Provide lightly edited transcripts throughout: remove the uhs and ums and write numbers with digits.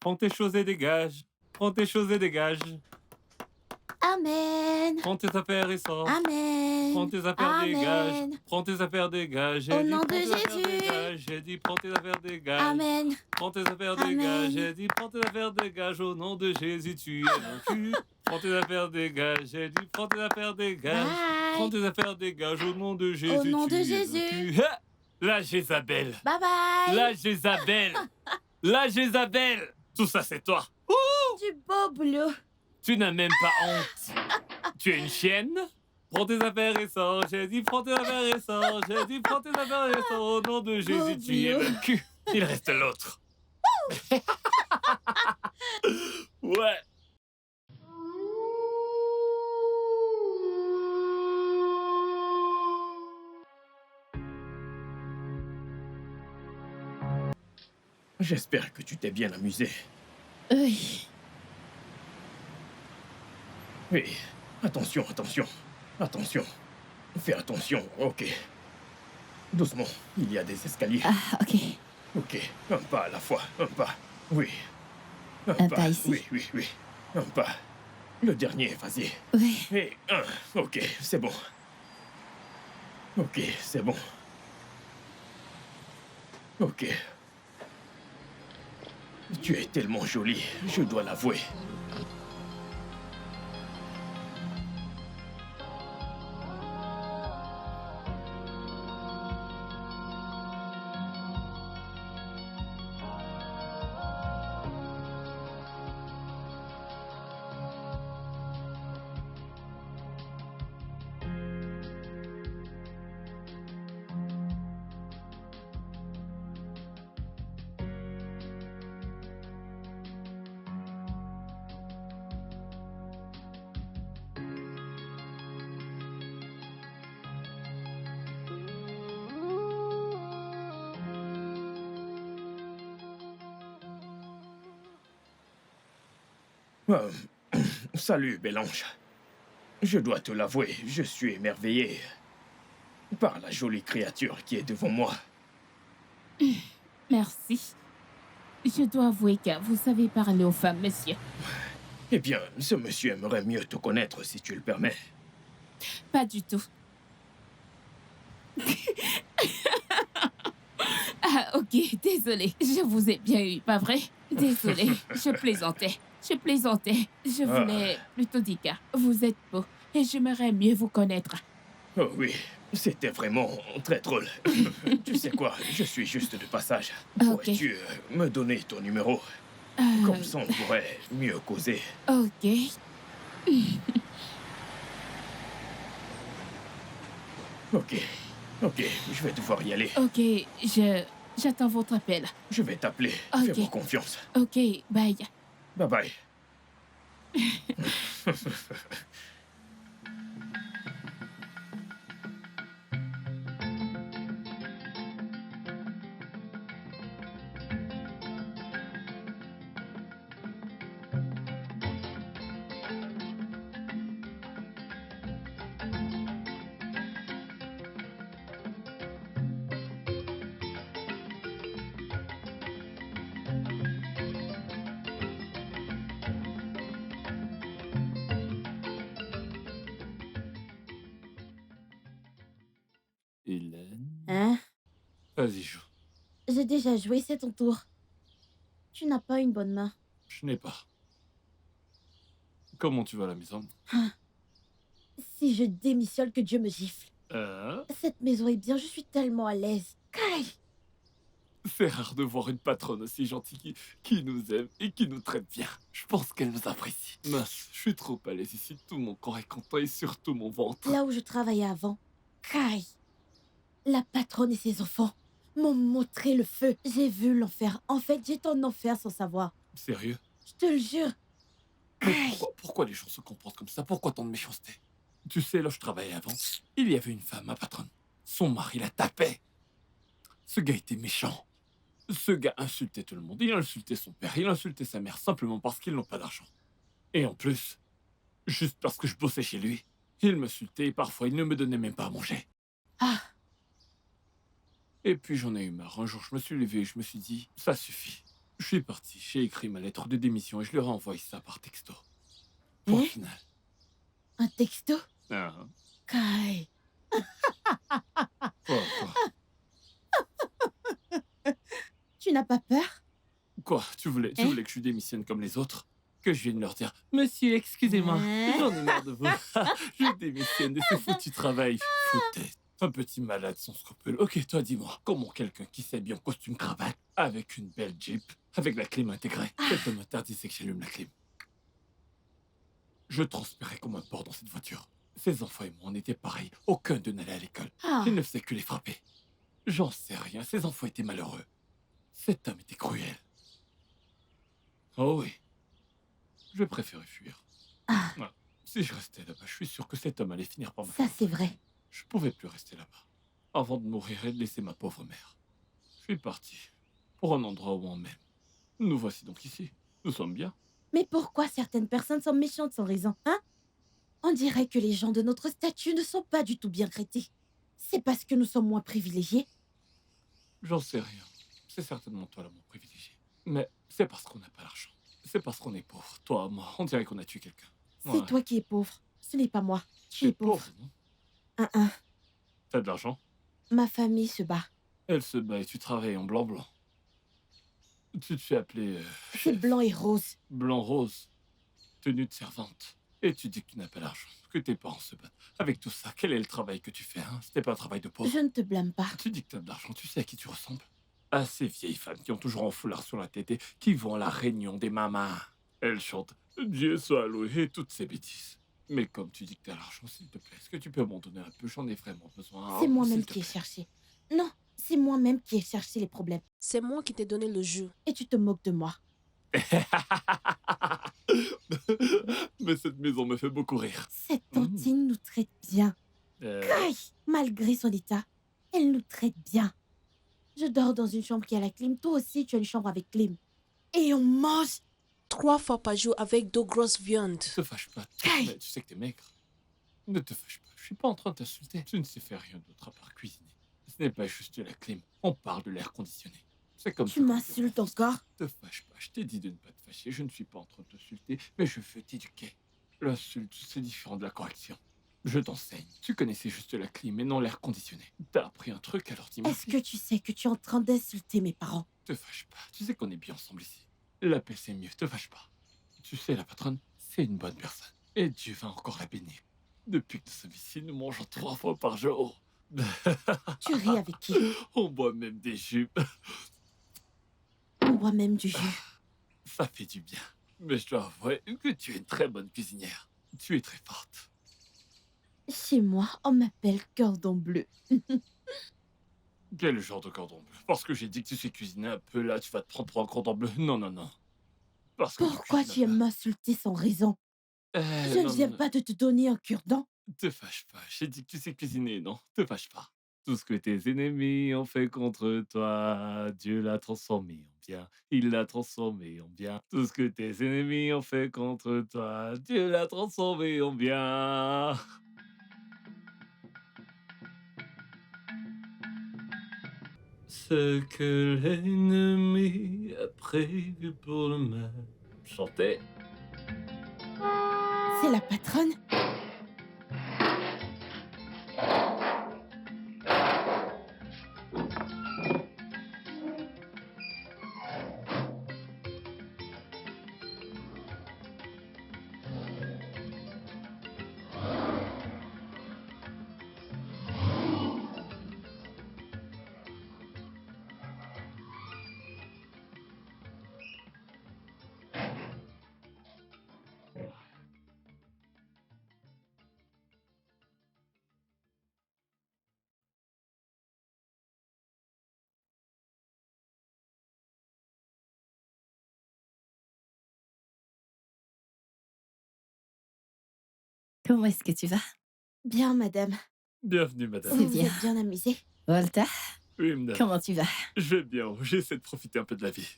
Prends tes choses et dégage. Prends tes choses et dégage. Amen. Prends tes affaires et sors. Amen. Prends tes affaires, dégage. Amen. Prends tes affaires, dégage. Au J'ai dit, nom prends de tes affaires, Jésus. dégage. J'ai dit, prends tes affaires, dégage. Amen. Prends tes affaires, Amen. dégage. J'ai dit, prends tes affaires, dégage. Au nom de Jésus, tu es vaincu. Prends tes affaires, dégage. J'ai dit, prends tes affaires, dégage. Bye. Prends tes affaires, dégage. Au nom de Jésus, Au nom tu de es Jésus. vaincu. Ha! La Jézabel. Bye bye. La Jézabel. La Jézabel. Tout ça, c'est toi. Du beau boulot. Tu n'as même pas honte. Tu es une chienne. Prends tes affaires et sors. J'ai dit, prends tes affaires et sors. J'ai dit, prends tes affaires et sors. Au nom de Jésus, tu es vaincu. Il reste l'autre. Ouais. J'espère que tu t'es bien amusé. Oui. Oui, attention, attention, attention. Fais attention, ok. Doucement, il y a des escaliers. Ah, ok. Ok, un pas à la fois, un pas. Oui. Un pas ici. Oui, oui, oui. Un pas. Le dernier, vas-y. Oui. Et un. Ok, c'est bon. Ok, c'est bon. Ok. Tu es tellement jolie, je dois l'avouer. Euh, Salut, Bélange. Je dois te l'avouer, je suis émerveillé par la jolie créature qui est devant moi. Merci. Je dois avouer que vous savez parler aux femmes, monsieur. Eh bien, ce monsieur aimerait mieux te connaître si tu le permets. Pas du tout. Ah, ok, désolé. Je vous ai bien eu, pas vrai? Désolé, je plaisantais. Je plaisantais. Je voulais plutôt dire que vous êtes beau et j'aimerais mieux vous connaître. Oh oui, c'était vraiment très drôle. Tu sais quoi, je suis juste de passage. Ok. Pourrais-tu me donner ton numéro? Comme ça, on pourrait mieux causer. Ok. Ok, ok, je vais devoir y aller. Ok, j'attends votre appel. Je vais t'appeler. Ok. Fais-moi confiance. Ok, bye. Bye bye. Hélène. Hein? Vas-y, joue. J'ai déjà joué, c'est ton tour. Tu n'as pas une bonne main. Je n'ai pas. Comment tu vas à la maison? Si je démissionne, que Dieu me gifle. Hein? Cette maison est bien, je suis tellement à l'aise. Kai! C'est rare de voir une patronne aussi gentille qui nous aime et qui nous traite bien. Je pense qu'elle nous apprécie. Mince, je suis trop à l'aise ici. Tout mon corps est content et surtout mon ventre. Là où je travaillais avant, Kai, la patronne et ses enfants m'ont montré le feu. J'ai vu l'enfer. En fait, j'étais en enfer sans savoir. Sérieux? Je te le jure. Mais Kai! pourquoi les gens se comportent comme ça? Pourquoi tant de méchanceté? Tu sais, là où je travaillais avant, il y avait une femme, ma patronne. Son mari la tapait. Ce gars était méchant. Ce gars insultait tout le monde. Il insultait son père, il insultait sa mère, simplement parce qu'ils n'ont pas d'argent. Et en plus, juste parce que je bossais chez lui, il m'insultait et parfois il ne me donnait même pas à manger. Ah, Et puis j'en ai eu marre. Un jour, je me suis levé et je me suis dit, ça suffit. Je suis parti, j'ai écrit ma lettre de démission et je leur ai envoyé ça par texto. Point Hein? final. Un texto? Ah, Kai, quoi? tu n'as pas peur? Quoi? Tu voulais Hein? que je démissionne comme les autres? Que je vienne leur dire, Monsieur, excusez-moi, Hein? j'en ai marre de vous. Je démissionne de ce foutu travail. Foutaise. Un petit malade sans scrupule. Ok, toi, dis-moi, comment quelqu'un qui s'habille en costume cravate, avec une belle Jeep, avec la clim intégrée, peut m'interdisait que j'allume la clim? Je transpirais comme un porc dans cette voiture. Ces enfants et moi, on était pareils. Aucun d'eux n'allait à l'école. Ah, Je ne faisais que les frapper. J'en sais rien, ces enfants étaient malheureux. Cet homme était cruel. Oh oui. Je préférais fuir. ah, Ouais. Si je restais là-bas, je suis sûr que cet homme allait finir par me ça faire c'est un vrai. Je pouvais plus rester là-bas. Avant de mourir et de laisser ma pauvre mère. Je suis parti. Pour un endroit où on m'aime. Nous voici donc ici. Nous sommes bien. Mais pourquoi certaines personnes sont méchantes sans raison, hein? On dirait que les gens de notre statut ne sont pas du tout bien traités. C'est parce que nous sommes moins privilégiés. J'en sais rien. C'est certainement toi l'amour privilégié. Mais c'est parce qu'on n'a pas l'argent. C'est parce qu'on est pauvre. Toi, moi, on dirait qu'on a tué quelqu'un. C'est Ouais. toi qui es pauvre. Ce n'est pas moi. Tu es pauvre. pauvre, non? Un. T'as de l'argent? Ma famille se bat. Elle se bat et tu travailles en blanc-blanc. Tu te fais appeler C'est chef. blanc et rose. Blanc-rose. Tenue de servante. Et tu dis que tu n'as pas l'argent, que tes parents se battent. Avec tout ça, quel est le travail que tu fais, hein? C'était pas un travail de pauvre. Je ne te blâme pas. Tu dis que t'as de l'argent, tu sais à qui tu ressembles? À ces vieilles femmes qui ont toujours un foulard sur la tête et qui vont à la réunion des mamas. Elles chantent Dieu soit loué et toutes ces bêtises. Mais comme tu dis que t'as l'argent, s'il te plaît, est-ce que tu peux m'en donner un peu? J'en ai vraiment besoin. C'est Oh, moi-même s'il te qui ai plaît. cherché. Non, c'est moi-même qui ai cherché les problèmes. C'est moi qui t'ai donné le jeu. Et tu te moques de moi. Mais cette maison me fait beaucoup rire. Cette tantine nous traite bien. Euh, Kai, malgré son état, elle nous traite bien. Je dors dans une chambre qui a la clim. Toi aussi, tu as une chambre avec clim. Et on mange. 3 fois par jour avec 2 grosses viandes. te fâche pas. Kai. Mais tu sais que t'es maigre. Ne te fâche pas. Je suis pas en train de t'insulter. Tu ne sais faire rien d'autre à part cuisiner. Ce n'est pas juste la clim. On parle de l'air conditionné. C'est comme Tu ça qu'on m'insultes fait. encore? Te fâche pas. Je t'ai dit de ne pas te fâcher. Je ne suis pas en train de t'insulter, mais je veux t'éduquer. L'insulte, c'est différent de la correction. Je t'enseigne. Tu connaissais juste la clim et non l'air conditionné. T'as appris un truc, alors dis-moi. Est-ce que tu sais que tu es en train d'insulter mes parents? Te fâche pas. Tu sais qu'on est bien ensemble ici. La paix, c'est mieux. Te fâche pas. Tu sais, la patronne, c'est une bonne personne. Et Dieu va encore la bénir. Depuis que nous sommes ici, nous mangeons 3 fois par jour. Tu ris avec qui? On boit même des jupes. On boit même du jus. Ça fait du bien. Mais je dois avouer que tu es une très bonne cuisinière. Tu es très forte. Chez moi, on m'appelle cordon bleu. Quel genre de cordon bleu? Parce que j'ai dit que tu sais cuisiner un peu, là, tu vas te prendre pour un cordon bleu. Non, non, non. Parce que Pourquoi tu aimes m'insulter sans raison? Je ne non, viens non, pas de te donner un cure-dent. te fâche pas. J'ai dit que tu sais cuisiner, non? Te fâche pas. Tout ce que tes ennemis ont fait contre toi, Dieu l'a transformé en bien. Il l'a transformé en bien. Tout ce que tes ennemis ont fait contre toi, Dieu l'a transformé en bien. Ce que l'ennemi a prévu pour le mal. Chantez. C'est la patronne? Comment est-ce que tu vas? Bien, madame. Bienvenue, madame. Vous C'est vous bien. êtes bien amusée? Volta, Oui, madame. comment tu vas? Je vais bien. J'essaie de profiter un peu de la vie.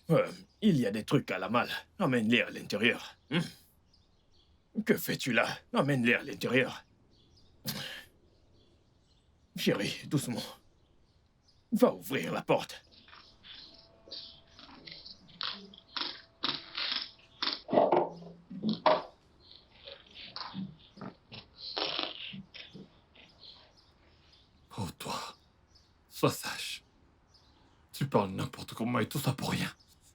Il y a des trucs à la malle. Emmène-les à l'intérieur. Que fais-tu là? Emmène-les à l'intérieur. Chérie, doucement. Va ouvrir la porte. Sois sage. Tu parles n'importe comment et tout ça pour rien.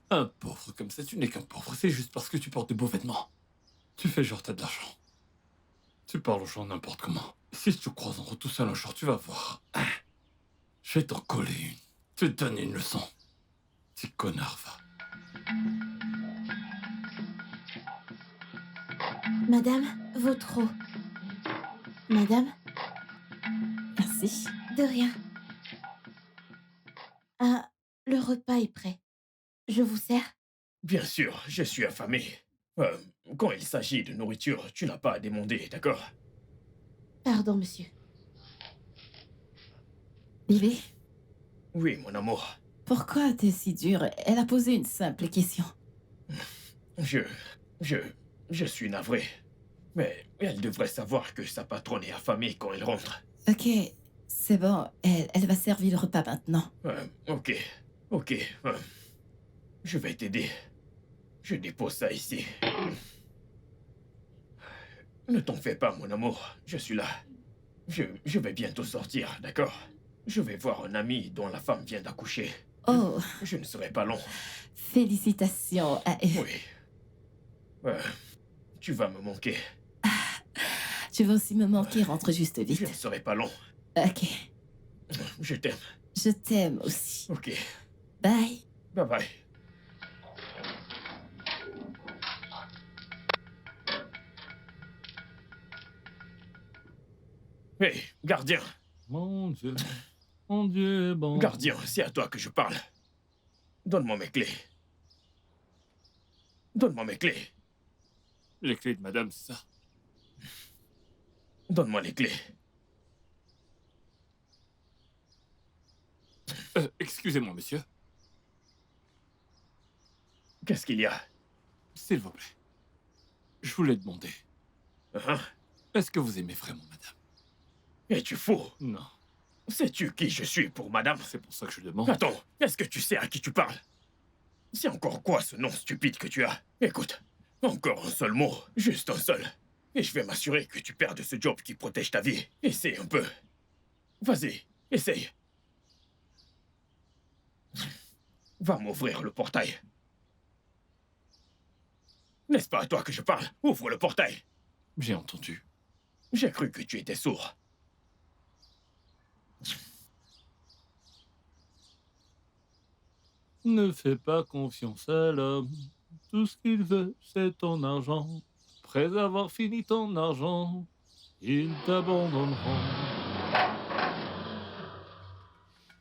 Un pauvre comme ça, tu n'es qu'un pauvre. C'est juste parce que tu portes de beaux vêtements. Tu fais genre t'as de l'argent. Tu parles aux gens n'importe comment. Si je te croise en route tout seul un jour, tu vas voir. Hein, je vais t'en coller une. Tu te donnes une leçon. Petit connard, va. Madame, votre eau. Madame, Merci. de rien. Ah, le repas est prêt. Je vous sers? Bien sûr, je suis affamé. Euh, Quand il s'agit de nourriture, tu n'as pas à demander, d'accord? Pardon, monsieur. Lily, Oui, mon amour. pourquoi t'es si dure? Elle a posé une simple question. Je... je... je suis navré. Mais elle devrait savoir que sa patronne est affamée quand elle rentre. Ok, c'est bon. Elle va servir le repas maintenant. Ok. Ok. Je vais t'aider. Je dépose ça ici. Ne t'en fais pas, mon amour. Je suis là. Je vais bientôt sortir, d'accord? Je vais voir un ami dont la femme vient d'accoucher. Oh, Je ne serai pas long. félicitations à elle. Oui. Tu vas me manquer. Tu vas aussi me manquer, rentre juste Je ne vite. serai pas long. Ok, Je t'aime. je t'aime aussi. Ok. Bye. Bye bye. Hé, gardien. Mon Dieu est bon. Gardien, c'est à toi que je parle. Donne-moi mes clés. Donne-moi mes clés. Les clés de madame, c'est ça. Donne-moi les clés. Excusez-moi, monsieur. Qu'est-ce qu'il y a? S'il vous plaît. Je voulais demander. Hein? Est-ce que vous aimez vraiment madame? Es-tu fou? Non. Sais-tu qui je suis pour madame? C'est pour ça que je demande. Attends, est-ce que tu sais à qui tu parles? C'est encore quoi ce nom stupide que tu as? Écoute, encore un seul mot, juste un seul. Et je vais m'assurer que tu perdes ce job qui protège ta vie. Essaye un peu. Vas-y, essaye. Va m'ouvrir le portail. N'est-ce pas à toi que je parle? Ouvre le portail. J'ai entendu. J'ai cru que tu étais sourd. Ne fais pas confiance à l'homme. Tout ce qu'il veut, c'est ton argent. Après avoir fini ton argent, ils t'abandonneront.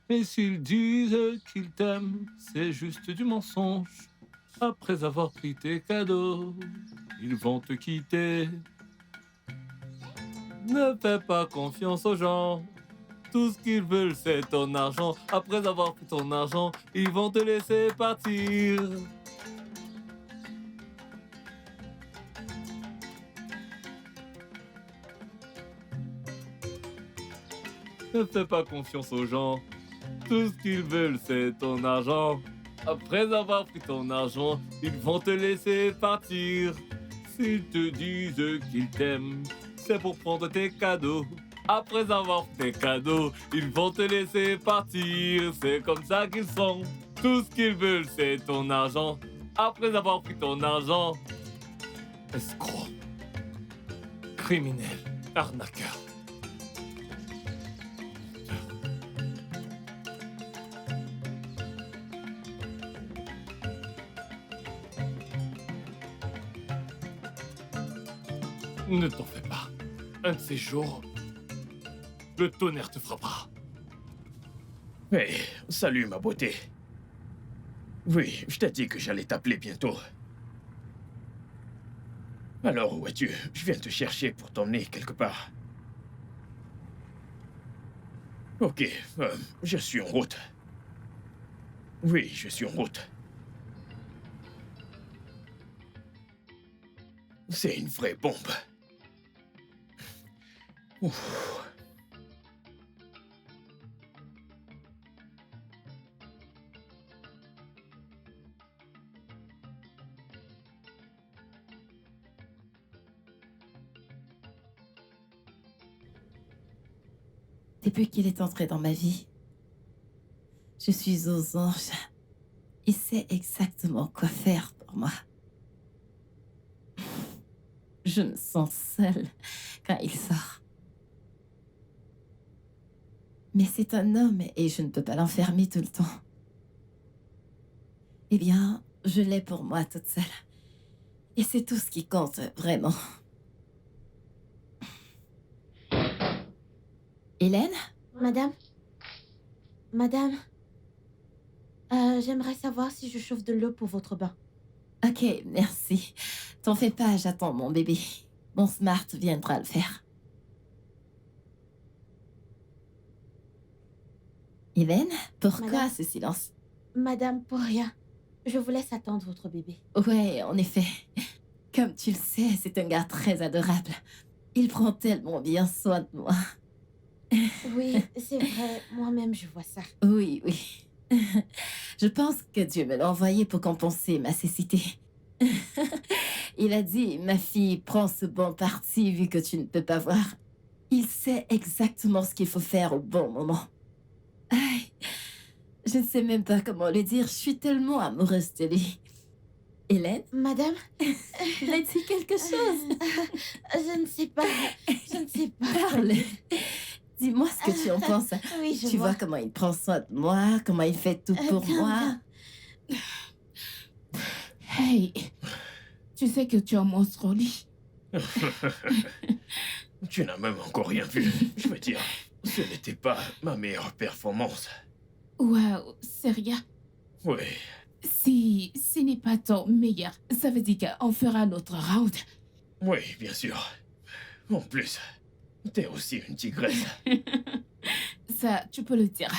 Et s'ils disent qu'ils t'aiment, c'est juste du mensonge. Après avoir pris tes cadeaux, ils vont te quitter. Ne fais pas confiance aux gens. Tout ce qu'ils veulent, c'est ton argent. Après avoir pris ton argent, ils vont te laisser partir. Ne fais pas confiance aux gens. Tout ce qu'ils veulent, c'est ton argent. Après avoir pris ton argent, ils vont te laisser partir. S'ils te disent qu'ils t'aiment, c'est pour prendre tes cadeaux. Après avoir pris tes cadeaux, ils vont te laisser partir. C'est comme ça qu'ils sont. Tout ce qu'ils veulent, c'est ton argent. Après avoir pris ton argent, escroc, criminel, arnaqueur. Ne t'en fais pas. Un de ces jours, le tonnerre te frappera. Hé, salut ma beauté. Oui, je t'ai dit que j'allais t'appeler bientôt. Alors, où es-tu? Je viens te chercher pour t'emmener quelque part. Ok, je suis en route. Oui, je suis en route. C'est une vraie bombe. Ouf. Depuis qu'il est entré dans ma vie, Je suis aux anges. Il sait exactement quoi faire pour moi. Je me sens seule quand il sort. Mais c'est un homme et je ne peux pas l'enfermer tout le temps. Eh bien, je l'ai pour moi toute seule. Et c'est tout ce qui compte, vraiment. Hélène? Madame? Madame? J'aimerais savoir si je chauffe de l'eau pour votre bain. Ok, merci. T'en fais pas, j'attends mon bébé. Mon smart viendra le faire. Hélène, pourquoi Madame? ce silence? Madame, pour rien. Je vous laisse attendre votre bébé. Ouais, en effet. Comme tu le sais, c'est un gars très adorable. Il prend tellement bien soin de moi. Oui, c'est vrai. Moi-même, je vois ça. Oui, oui. Je pense que Dieu me l'a envoyé pour compenser ma cécité. Il a dit, ma fille, prends ce bon parti vu que tu ne peux pas voir. Il sait exactement ce qu'il faut faire au bon moment. Aïe, je ne sais même pas comment le dire, je suis tellement amoureuse de lui. Hélène, Madame? il a dit quelque chose. Je ne sais pas. Je ne sais pas. Parle. Dis-moi ce que tu en penses. Oui, je Tu vois comment il prend soin de moi, comment il fait tout pour Bien, moi. bien. Hey, tu sais que tu es un monstre au lit. Tu n'as même encore rien vu. Je veux dire, ce n'était pas ma meilleure performance. Waouh, sérieux? Oui, Si ce n'est pas ton meilleur, ça veut dire qu'on fera notre round. oui, bien sûr. En plus, t'es aussi une tigresse. Ça, tu peux le dire.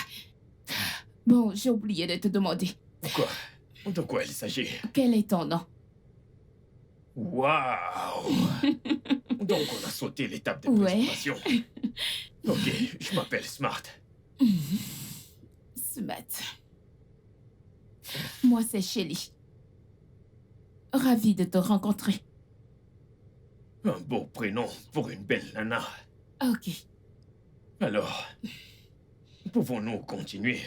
Bon, j'ai oublié de te demander. Quoi? De quoi il s'agit? Quel est ton nom? Waouh! Donc on a sauté l'étape de Ouais. présentation. Ok, je m'appelle Smart. Smart. Moi, c'est Shelly. Ravie de te rencontrer. Un beau prénom pour une belle nana. Ok. Alors, pouvons-nous continuer?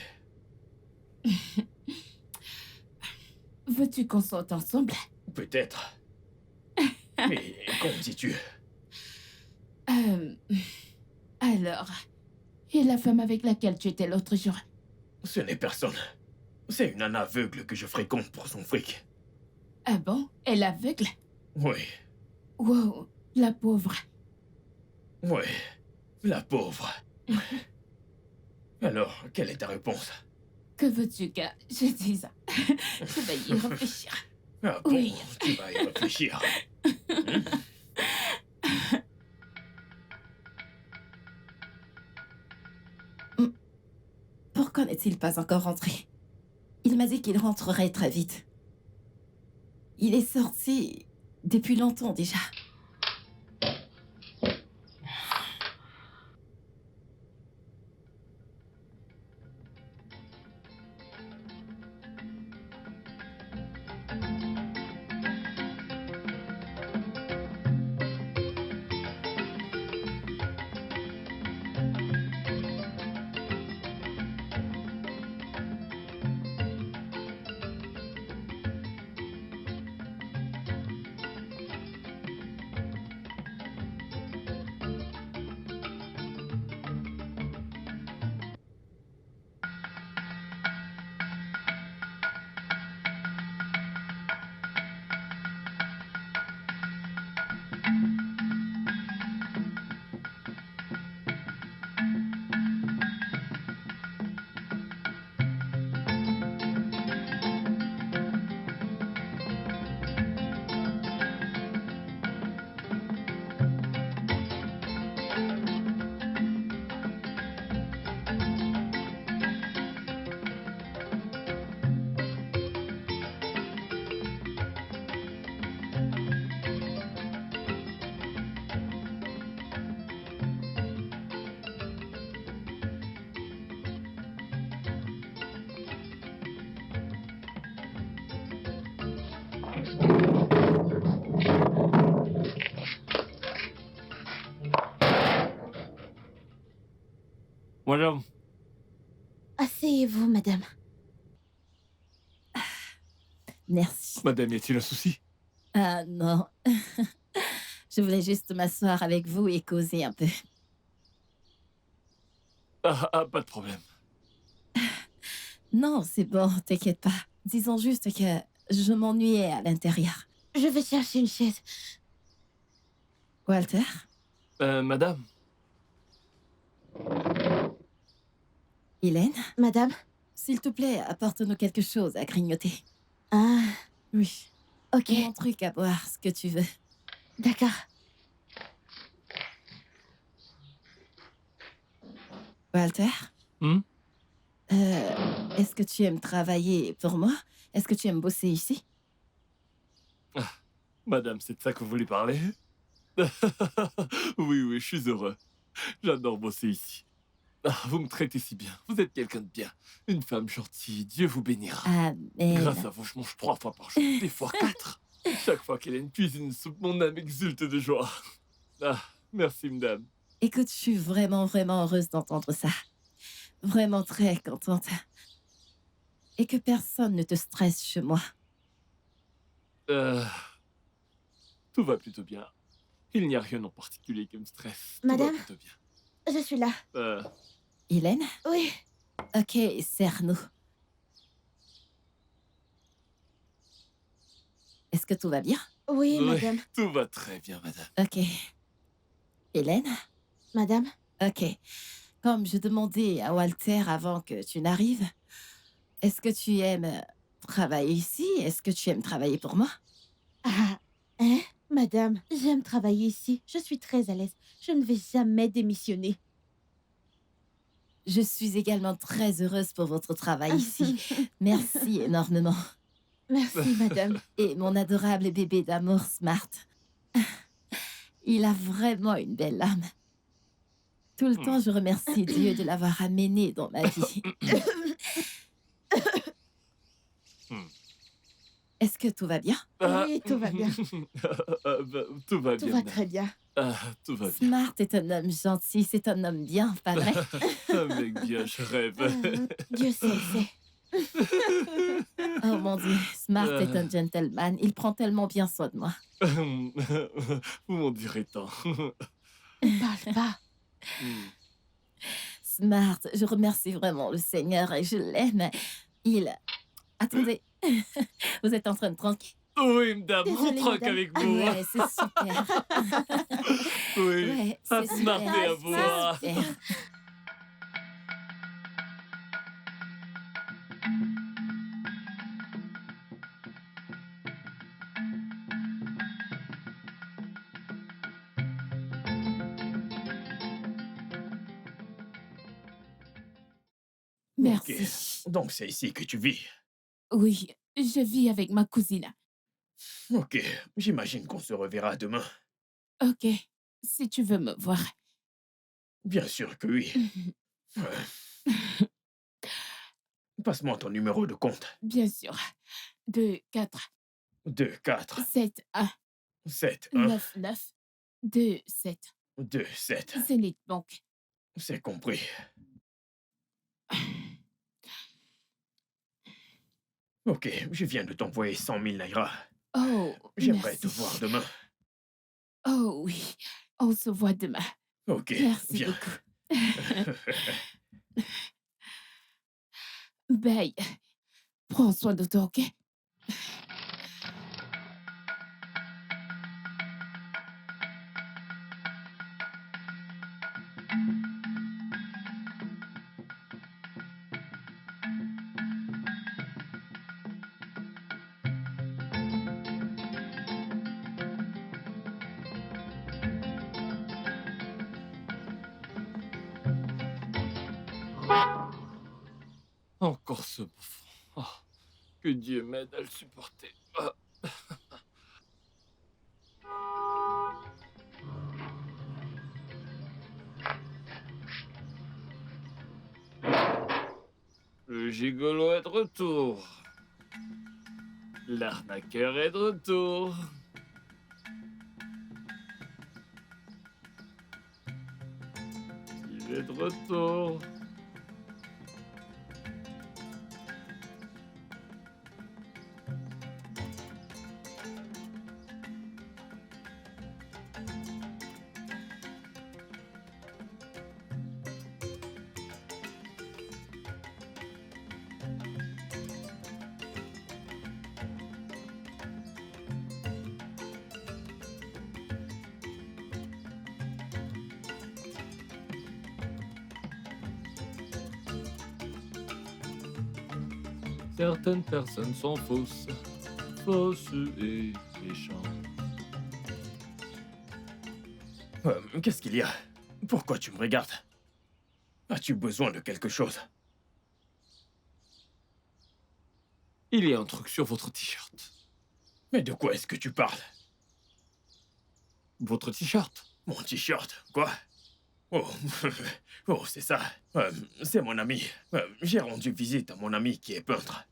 Veux-tu qu'on sorte ensemble? Peut-être. Mais qu'en dis-tu? Alors, et la femme avec laquelle tu étais l'autre jour? Ce n'est personne. C'est une nana aveugle que je fréquente pour son fric. Ah bon? Elle est aveugle? Oui, Wow, la pauvre. oui, la pauvre. Alors, quelle est ta réponse? Que veux-tu que je dise? Je vais y réfléchir. Ah bon, Oui. tu vas y réfléchir. Pourquoi n'est-il pas encore rentré? Il m'a dit qu'il rentrerait très vite. Il est sorti depuis longtemps déjà. Madame, Assez, Asseyez-vous, madame. Merci. Madame, y a-t-il un souci? Ah non. Je voulais juste m'asseoir avec vous et causer un peu. Pas de problème. Non, c'est bon, t'inquiète pas. Disons juste que je m'ennuyais à l'intérieur. Je vais chercher une chaise. Walter? Madame? Hélène? Madame? S'il te plaît, apporte-nous quelque chose à grignoter. Ah, Oui. ok. Mon truc à boire, ce que tu veux. D'accord. Walter? Hmm? Est-ce que tu aimes travailler pour moi? Est-ce que tu aimes bosser ici? Madame, c'est de ça que vous voulez parler? Oui, je suis heureux. J'adore bosser ici. Vous me traitez si bien. Vous êtes quelqu'un de bien. Une femme gentille. Dieu vous bénira. Amen. Grâce à vous, je mange 3 fois par jour. Des fois 4. Chaque fois qu'Hélène cuisine une soupe, mon âme exulte de joie. Merci, madame. Écoute, je suis vraiment, vraiment heureuse d'entendre ça. Vraiment très contente. Et que personne ne te stresse chez moi. Tout va plutôt bien. Il n'y a rien en particulier qui me stresse. Tout va Madame? plutôt bien. Je suis là. Hélène? Oui. Ok, serre-nous. Est-ce que tout va bien? Oui, Oui, madame. tout va très bien, madame. Ok. Hélène? Madame? Ok. Comme je demandais à Walter avant que tu n'arrives, est-ce que tu aimes travailler ici? Est-ce que tu aimes travailler pour moi? Ah, hein? Madame, j'aime travailler ici. Je suis très à l'aise. Je ne vais jamais démissionner. Je suis également très heureuse pour votre travail ici. Merci énormément. Merci, madame. Et mon adorable bébé d'amour Smart. Il a vraiment une belle âme. Tout le temps, je remercie Dieu de l'avoir amené dans ma vie. Est-ce que tout va bien? Oui, tout va bien. Tout va Tout bien, va madame. très bien. Tout va bien. Smart est un homme gentil, c'est un homme bien, pas vrai? Un mec bien, je rêve. Dieu seul sait. Oh mon Dieu, Smart est un gentleman. Il prend tellement bien soin de moi. Vous m'en direz tant. Parle pas. Smart, je remercie vraiment le Seigneur et je l'aime. Il... Attendez, vous êtes en train de tranquille? Oui, madame, on Désolée, troque madame. avec vous. Ouais, c'est super. Oui, Ouais, à c'est Smart super. et à vous. C'est super. Merci. Ok. Donc c'est ici que tu vis. Oui, je vis avec ma cousine. Ok. J'imagine qu'on se reverra demain. Ok, si tu veux me voir. Bien sûr que oui. Passe-moi ton numéro de compte. Bien sûr. 2, 4, 2 4 7, 1, 7 1 9, 9, 2, 7. 2 7. Zenith Bank. C'est compris. Ok, je viens de t'envoyer 100 000 naira. Oh, J'aimerais merci. te voir demain. Oh oui, on se voit demain. Ok, Merci viens. beaucoup. Bye. Prends soin de toi, ok? Encore ce bouffon. Oh, que Dieu m'aide à le supporter. Le gigolo est de retour. L'arnaqueur est de retour. Il est de retour. Certaines personnes sont fausses, fausses et méchantes. Qu'est-ce qu'il y a? Pourquoi tu me regardes? As-tu besoin de quelque chose? Il y a un truc sur votre t-shirt. Mais de quoi est-ce que tu parles? Votre t-shirt? Mon t-shirt? Quoi? Oh, oh, c'est ça. C'est mon ami. J'ai rendu visite à mon ami qui est peintre.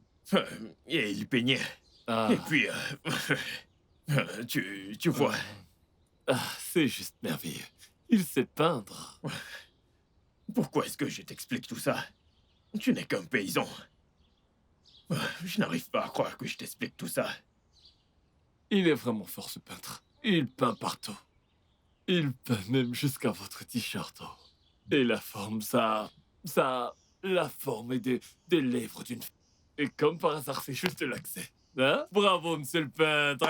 Et il peignait. Ah, Et puis, tu vois. c'est juste merveilleux. Il sait peindre. Pourquoi est-ce que je t'explique tout ça? Tu n'es qu'un paysan. Je n'arrive pas à croire que je t'explique tout ça. Il est vraiment fort, ce peintre. Il peint partout. Il peint même jusqu'à votre t-shirt. Oh. Et la forme, la forme est des lèvres d'une femme. Et comme par hasard, c'est juste l'accès. Hein? Bravo, monsieur le peintre.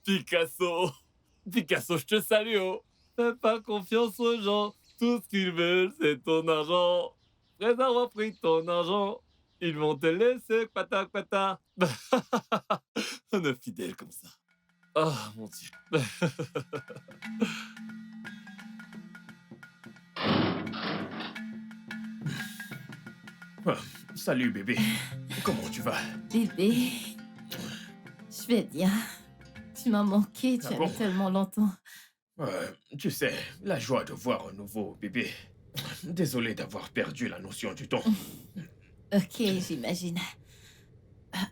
Picasso. Picasso, je te salue. Oh. Fais pas confiance aux gens. Tout ce qu'ils veulent, c'est ton argent. Après avoir pris ton argent, ils vont te laisser pata pata. On est fidèle comme ça. Oh, mon Dieu. Salut bébé. Comment tu vas? Bébé, je vais bien. Tu m'as manqué, tu Ah as bon? mis tellement longtemps. Tu sais, la joie de voir un nouveau bébé. Désolé d'avoir perdu la notion du temps. Ok, j'imagine. Ah.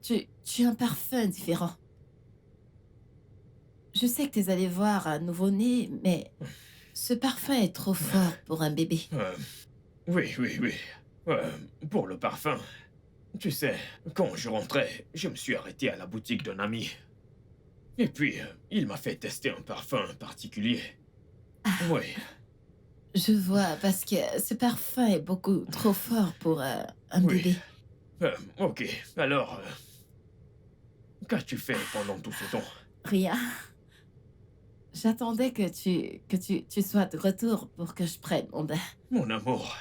Tu as un parfum différent. Je sais que tu es allé voir un nouveau-né, mais ce parfum est trop fort pour un bébé. Oui. Pour le parfum. Tu sais, quand je rentrais, je me suis arrêté à la boutique d'un ami. Et puis, il m'a fait tester un parfum particulier. Oui. Je vois, parce que ce parfum est beaucoup trop fort pour un Oui. bébé. Ok, alors... qu'as-tu fait pendant tout ce temps? Rien. J'attendais que tu sois de retour pour que je prenne mon bain. Mon amour,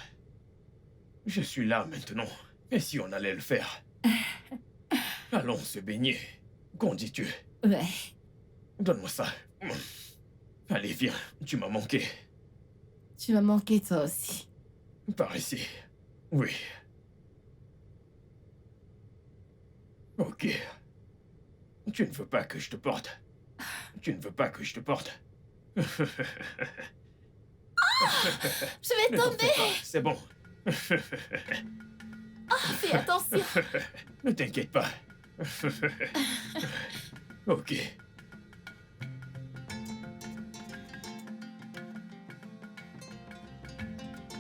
je suis là maintenant. Et si on allait le faire? Allons se baigner. Qu'en dis-tu? Ouais. Donne-moi ça. Allez, viens, tu m'as manqué. Tu m'as manqué toi aussi. Par ici. Oui. Ok. Tu ne veux pas que je te porte? Tu ne veux pas que je te porte? Je vais Ne t'en tomber. fais pas, c'est bon. Fais attention. Ne t'inquiète pas. Ok.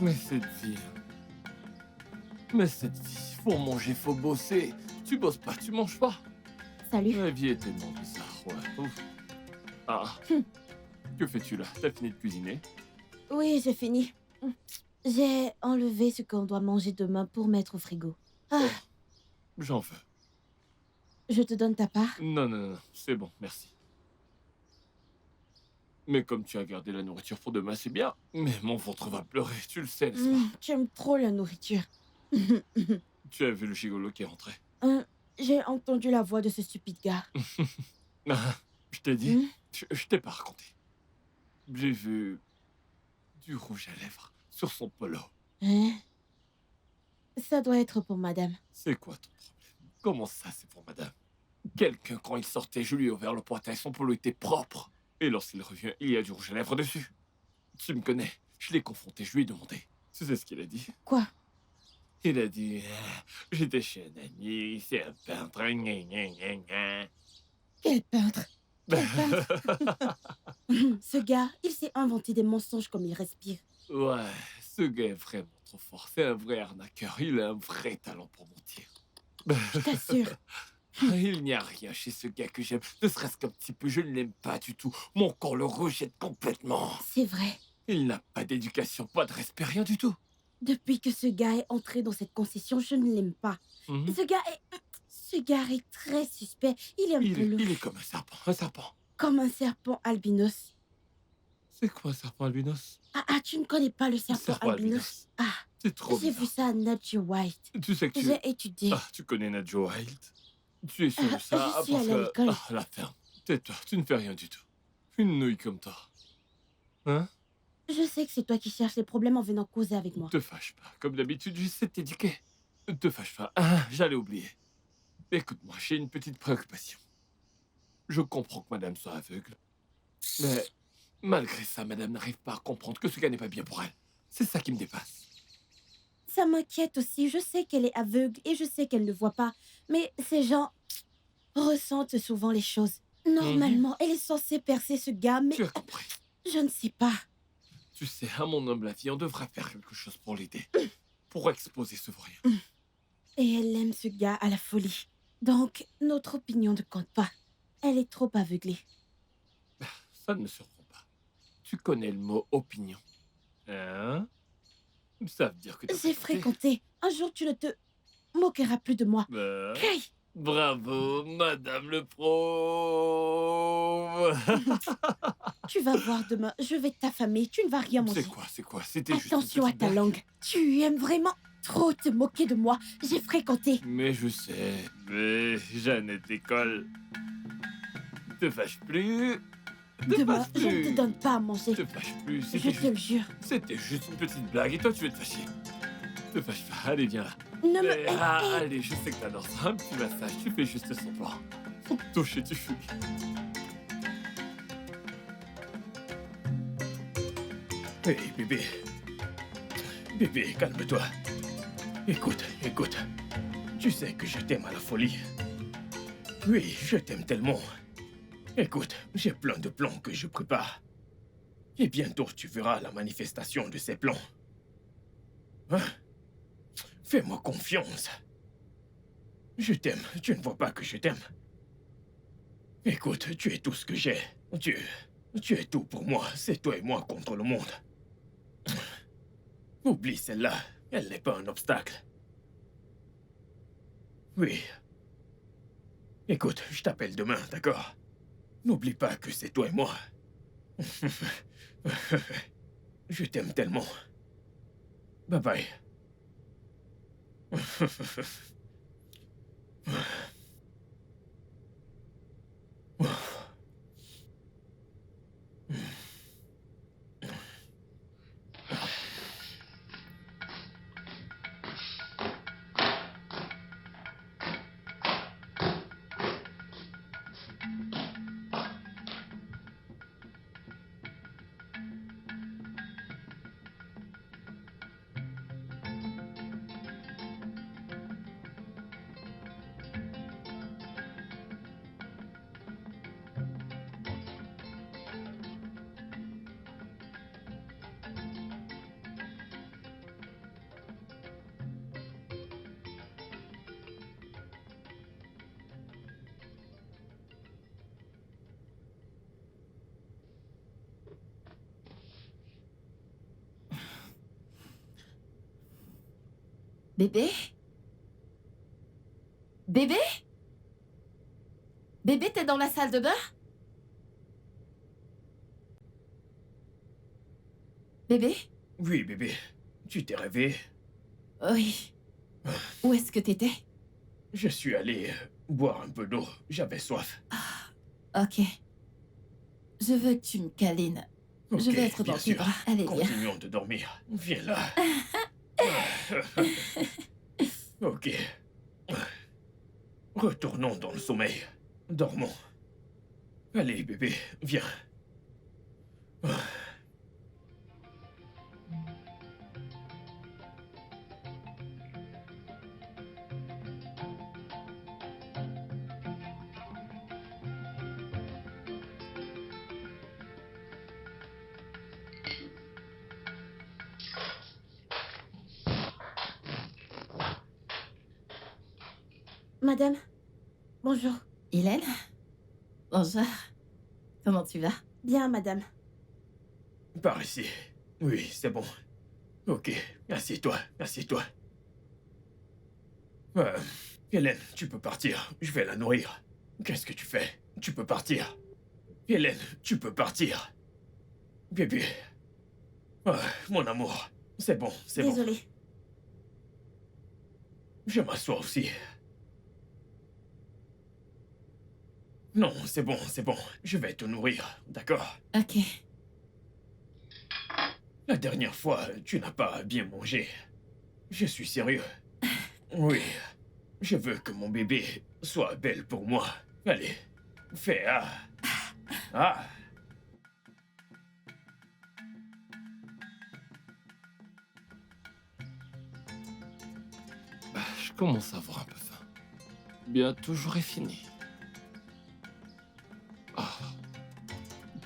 Mais cette vie... faut manger, faut bosser. Tu bosses pas, tu manges pas. Salut. La vie est tellement bizarre, ouais. Ouf. Ah. Que fais-tu là? T'as fini de cuisiner? Oui, j'ai fini. J'ai enlevé ce qu'on doit manger demain pour mettre au frigo. Ah, J'en veux. je te donne ta part. Non, c'est bon, merci. Mais comme tu as gardé la nourriture pour demain, c'est bien. Mais mon ventre va pleurer, tu le sais, n'est-ce pas? Tu aimes trop la nourriture. Tu as vu le gigolo qui est rentré? J'ai entendu la voix de ce stupide gars. Ah, je t'ai dit, Hmm? je t'ai pas raconté. J'ai vu du rouge à lèvres sur son polo. Hein? Ça doit être pour madame. C'est quoi ton problème? Comment ça, c'est pour madame? Quelqu'un, quand il sortait, je lui ai ouvert le portail, son polo était propre. Et lorsqu'il revient, il y a du rouge à lèvres dessus. Tu me connais, je l'ai confronté, je lui ai demandé. Tu sais ce qu'il a dit? Quoi? Il a dit, j'étais chez un ami, c'est un peintre, gna gna gna gna. Quel peintre! Ce gars, il s'est inventé des mensonges comme il respire. Ouais, ce gars est vraiment trop fort, c'est un vrai arnaqueur, il a un vrai talent pour mentir. Je t'assure. Il n'y a rien chez ce gars que j'aime, ne serait-ce qu'un petit peu, je ne l'aime pas du tout. Mon corps le rejette complètement. C'est vrai. Il n'a pas d'éducation, pas de respect, rien du tout. Depuis que ce gars est entré dans cette concession, je ne l'aime pas. Mhm. Ce gars est très suspect. Il est un peu Il est comme un serpent, comme un serpent albinos. C'est quoi, serpent albinos? Ah, tu ne connais pas le serpent Serpent albinos? Ah, C'est trop j'ai vu bizarre. ça à Nature White. Tu sais que tu... J'ai étudié. Ah, tu connais Nadjo Wild? Tu es sûr de ça? Je suis Parce allée à que... l'école. Ah, la ferme. Tais-toi, tu ne fais rien du tout. Une nouille comme toi. Hein? Je sais que c'est toi qui cherches les problèmes en venant causer avec moi. Te fâche pas. Comme d'habitude, j'essaie de t'éduquer. Te fâche pas. Ah, j'allais oublier. Écoute-moi, j'ai une petite préoccupation. Je comprends que madame soit aveugle. Mais malgré ça, madame n'arrive pas à comprendre que ce gars n'est pas bien pour elle. C'est ça qui me dépasse. Ça m'inquiète aussi. Je sais qu'elle est aveugle et je sais qu'elle ne voit pas. Mais ces gens ressentent souvent les choses. Normalement, elle est censée percer ce gars, mais Tu as compris. je ne sais pas. Tu sais, à mon humble avis, on devrait faire quelque chose pour l'aider. Pour exposer ce vaurien. Et elle aime ce gars à la folie. Donc, notre opinion ne compte pas. Elle est trop aveuglée. Ça ne me surprend pas. Tu connais le mot opinion. Hein? Ça veut dire que t'as J'ai fréquenté. fréquenté. Un jour, tu ne te moqueras plus de moi. Bah, Hey, bravo, madame le pro. tu vas voir demain. Je vais t'affamer. Tu ne vas rien manger. C'est quoi? C'était juste une Attention à petite ta blague. langue. Tu aimes vraiment trop te moquer de moi. J'ai fréquenté. Mais je sais. Mais Jeannette École. Te fâche plus. Te Demain, fâche je ne te plus. donne pas à manger. Te fâche plus. Je te le jure. C'était juste une petite blague et toi tu veux te fâcher. Te fâche pas. Allez, viens là. Ne me... Allez, je sais que t'adores ça. Un petit massage. Tu fais juste semblant. Faut te toucher, tu fuis. Hey, bébé. Bébé, calme-toi. Écoute. Tu sais que je t'aime à la folie. Oui, je t'aime tellement. Écoute, j'ai plein de plans que je prépare. Et bientôt, tu verras la manifestation de ces plans. Hein? Fais-moi confiance. Je t'aime. Tu ne vois pas que je t'aime. Écoute, tu es tout ce que j'ai. Tu es tout pour moi. C'est toi et moi contre le monde. Oublie celle-là. Elle n'est pas un obstacle. Oui. Écoute, je t'appelle demain, d'accord? N'oublie pas que c'est toi et moi. Je t'aime tellement. Bye bye. Bébé? Bébé? Bébé, t'es dans la salle de bain? Bébé? Oui, bébé. Tu t'es réveillé? Oui. Où est-ce que t'étais? Je suis allé boire un peu d'eau. J'avais soif. Ok. Je veux que tu me câlines. Ok, Je vais être dans bien tes sûr. bras. Allez, viens. Continuons de dormir. Viens là. Ok. Retournons dans le sommeil. Dormons. Allez, bébé, viens. Madame, bonjour. Hélène? Bonjour. Comment tu vas? Bien, madame. Par ici. Oui, c'est bon. Ok, assieds-toi, assieds-toi. Hélène, tu peux partir. Je vais la nourrir. Qu'est-ce que tu fais? Tu peux partir. Hélène, tu peux partir. Bébé. Ah, mon amour. C'est bon, c'est bon. Désolée. Je m'assois aussi. Non, c'est bon, c'est bon. Je vais te nourrir, d'accord? Ok. La dernière fois, tu n'as pas bien mangé. Je suis sérieux. Oui. Je veux que mon bébé soit belle pour moi. Allez, fais ah. Ah. Bah, je commence à avoir un peu faim. Bientôt j'aurai fini. Ah.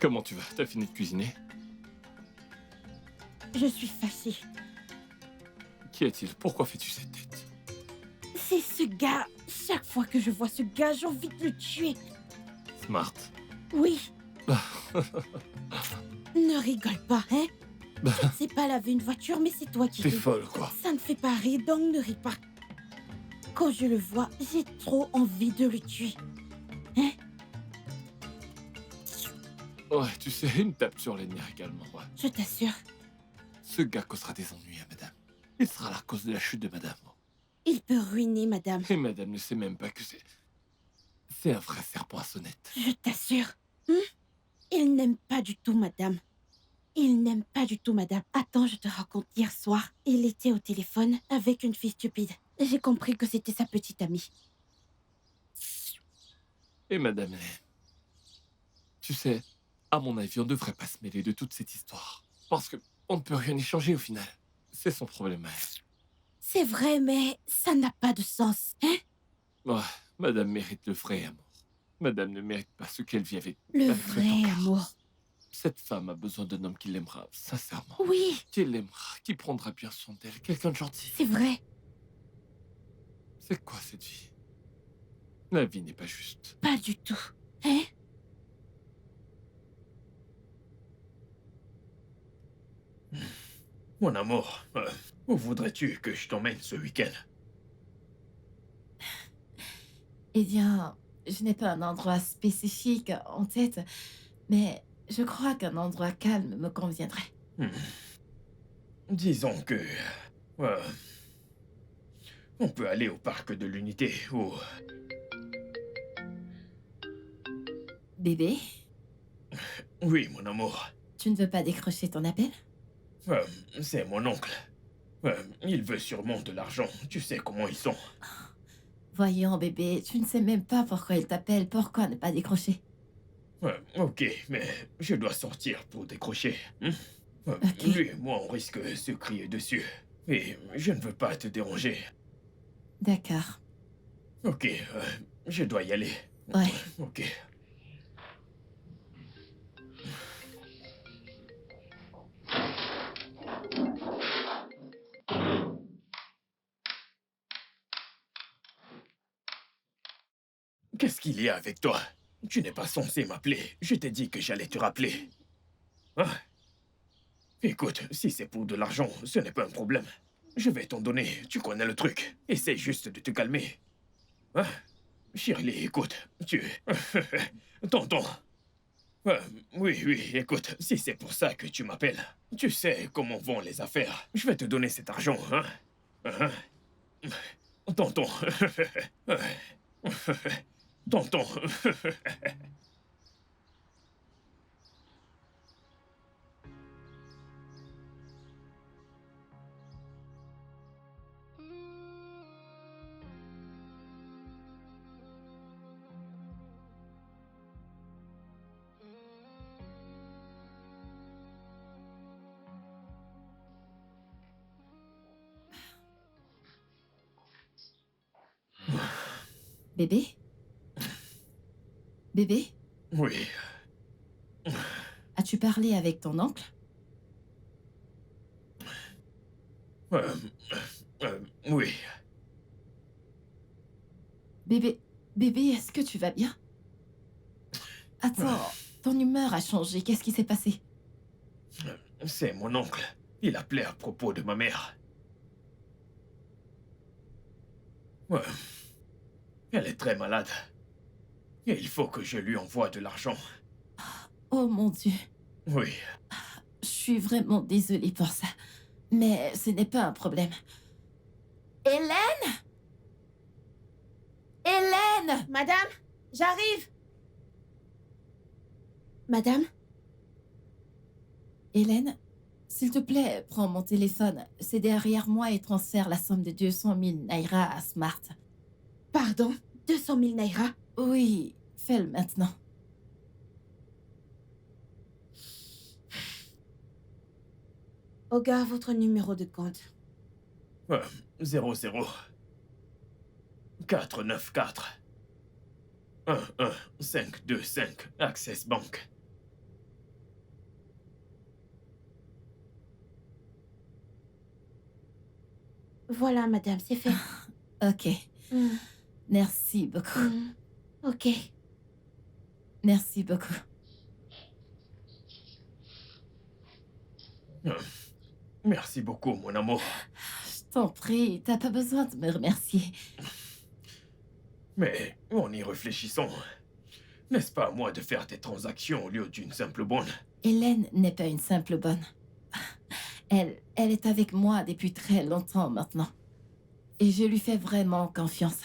Comment tu vas? T'as fini de cuisiner? Je suis fâchée. Qui est-il? Pourquoi fais-tu cette tête? C'est ce gars. Chaque fois que je vois ce gars, j'ai envie de le tuer. Smart. Oui. Ne rigole pas, hein? Bah, Je ne sais pas laver une voiture, mais c'est toi qui t'es ris. folle, quoi. Ça ne fait pas rire, donc ne ris pas. Quand je le vois, j'ai trop envie de le tuer. Ouais, tu sais, une tape sur les nerfs également, ouais. Je t'assure, Ce gars causera des ennuis à madame. Il sera la cause de la chute de madame. il peut ruiner madame. Et madame ne sait même pas que c'est... C'est un vrai serpent à sonnette. Je t'assure. Il n'aime pas du tout madame. Il n'aime pas du tout madame. Attends, je te raconte. Hier soir, il était au téléphone avec une fille stupide. J'ai compris que c'était sa petite amie. Et madame, tu sais, à mon avis, on ne devrait pas se mêler de toute cette histoire. Parce que on ne peut rien y changer au final. C'est son problème à elle. C'est vrai, mais ça n'a pas de sens, hein? Ouais, madame mérite le vrai amour. Madame ne mérite pas ce qu'elle vit avec... Le avec le vrai temps. amour. Cette femme a besoin d'un homme qui l'aimera, sincèrement. Oui, Qui l'aimera, qui prendra bien soin d'elle. Quelqu'un de gentil. c'est vrai. C'est quoi cette vie? La vie n'est pas juste. Pas du tout. Hein? Mon amour, où voudrais-tu que je t'emmène ce week-end? Eh bien, je n'ai pas un endroit spécifique en tête, mais je crois qu'un endroit calme me conviendrait. Disons que... euh, on peut aller au parc de l'Unité ou... Bébé, Oui, mon amour. tu ne veux pas décrocher ton appel? Euh, c'est mon oncle. Il veut sûrement de l'argent. Tu sais comment ils sont. Voyons, bébé, tu ne sais même pas pourquoi il t'appelle. Pourquoi ne pas décrocher? Ok, mais je dois sortir pour décrocher. Ok. Lui et moi, on risque de se crier dessus. Et je ne veux pas te déranger. D'accord. Ok, je dois y aller. Ouais. Ok. Qu'est-ce qu'il y a avec toi? Tu n'es pas censé m'appeler. Je t'ai dit que j'allais te rappeler. Hein? Écoute, si c'est pour de l'argent, ce n'est pas un problème. Je vais t'en donner, tu connais le truc. Essaye juste de te calmer. Hein? Shirley, écoute, tu... Tonton. Oui, écoute, si c'est pour ça que tu m'appelles, tu sais comment vont les affaires. Je vais te donner cet argent, hein? Hein? Tonton. Tonton. Bébé? Bébé? Oui. As-tu parlé avec ton oncle? Oui. Bébé, bébé, est-ce que tu vas bien? Attends, ton humeur a changé. Qu'est-ce qui s'est passé? C'est mon oncle. Il appelait à propos de ma mère. Elle est très malade. Et il faut que je lui envoie de l'argent. Oh mon Dieu. Oui. Je suis vraiment désolée pour ça. Mais ce n'est pas un problème. Hélène? Hélène! Madame, j'arrive. Madame, Hélène, s'il te plaît, prends mon téléphone. C'est derrière moi et transfère la somme de 200 000 naira à Smart. pardon, 200 000 naira. Oui, fais-le maintenant. Oga, votre numéro de compte. 00 494 11525 Access Bank. Voilà, madame, c'est fait. Ok, Hmm, merci beaucoup. Ok. Merci beaucoup. Merci beaucoup, mon amour. Je t'en prie, t'as pas besoin de me remercier. Mais en y réfléchissant, n'est-ce pas à moi de faire des transactions au lieu d'une simple bonne? Hélène n'est pas une simple bonne. Elle est avec moi depuis très longtemps maintenant. Et je lui fais vraiment confiance.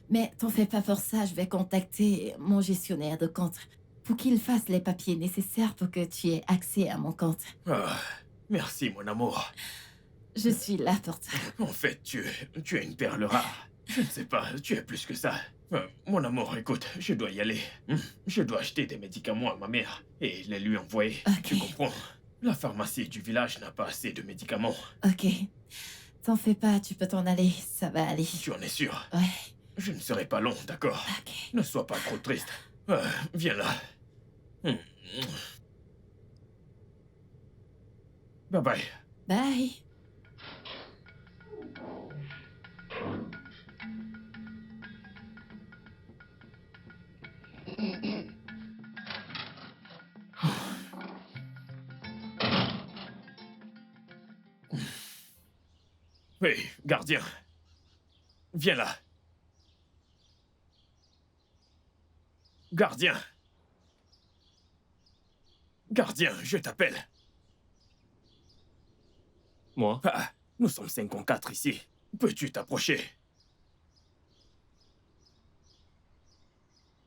Mais t'en fais pas pour ça, je vais contacter mon gestionnaire de compte pour qu'il fasse les papiers nécessaires pour que tu aies accès à mon compte. Ah, merci, mon amour. Je suis là pour toi. En fait, tu es une perle rare. Je ne sais pas, tu es plus que ça. Mon amour, écoute, je dois y aller. Je dois acheter des médicaments à ma mère et les lui envoyer. Ok. Tu comprends? La pharmacie du village n'a pas assez de médicaments. Ok. T'en fais pas, tu peux t'en aller, ça va aller. Tu en es sûr? Ouais, Je ne serai pas long, d'accord? ok. Ne sois pas trop triste. Viens là. Bye bye. Bye. Hey, gardien. Viens là. Gardien. Gardien, je t'appelle. Moi? Ah, nous sommes 54 ici. Peux-tu t'approcher?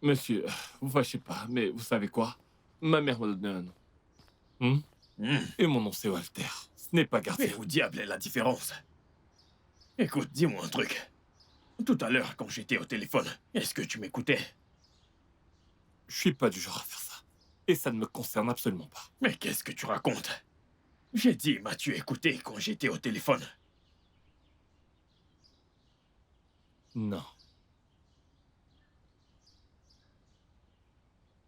Monsieur, vous fâchez pas, mais vous savez quoi? Ma mère m'a donné un nom. Et mon nom, c'est Walter. Ce n'est pas gardien. Mais où diable est la différence? Écoute, dis-moi un truc. Tout à l'heure, quand j'étais au téléphone, est-ce que tu m'écoutais? Je suis pas du genre à faire ça. Et ça ne me concerne absolument pas. Mais qu'est-ce que tu racontes? J'ai dit, m'as-tu écouté quand j'étais au téléphone? Non.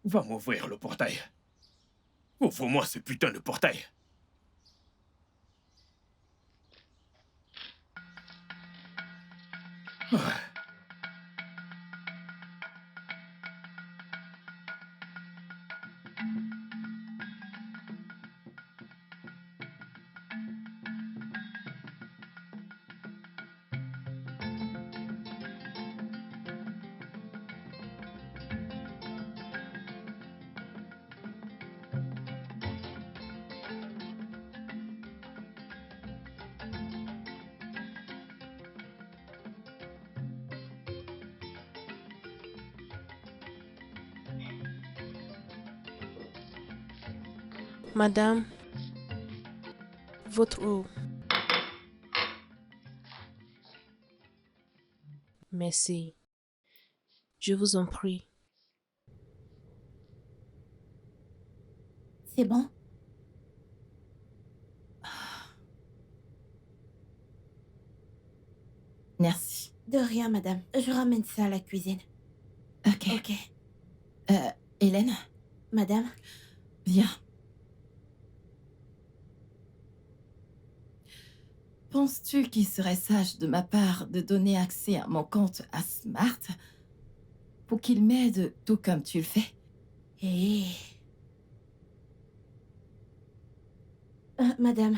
Va m'ouvrir le portail. Ouvre-moi ce putain de portail. Ah. Madame, votre eau. Merci. Je vous en prie. C'est bon? Merci. De rien, madame. Je ramène ça à la cuisine. Ok. Ok. Hélène, Madame, viens. Penses-tu qu'il serait sage de ma part de donner accès à mon compte à Smart pour qu'il m'aide tout comme tu le fais? hé. Madame.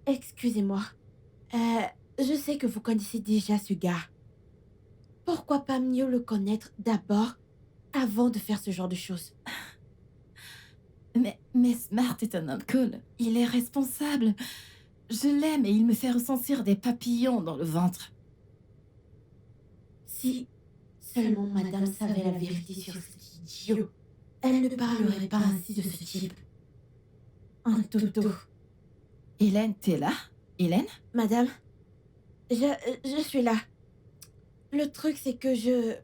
Excusez-moi. Je sais que vous connaissez déjà ce gars. Pourquoi pas mieux le connaître d'abord avant de faire ce genre de choses? Mais Mais Smart est un homme cool. Il est responsable. Je l'aime et il me fait ressentir des papillons dans le ventre. Si seulement madame savait la vérité sur cet idiot, elle ne parlerait pas ainsi de ce type. Un toto. Hélène, t'es là? Hélène? Madame, je suis là. Le truc, c'est que je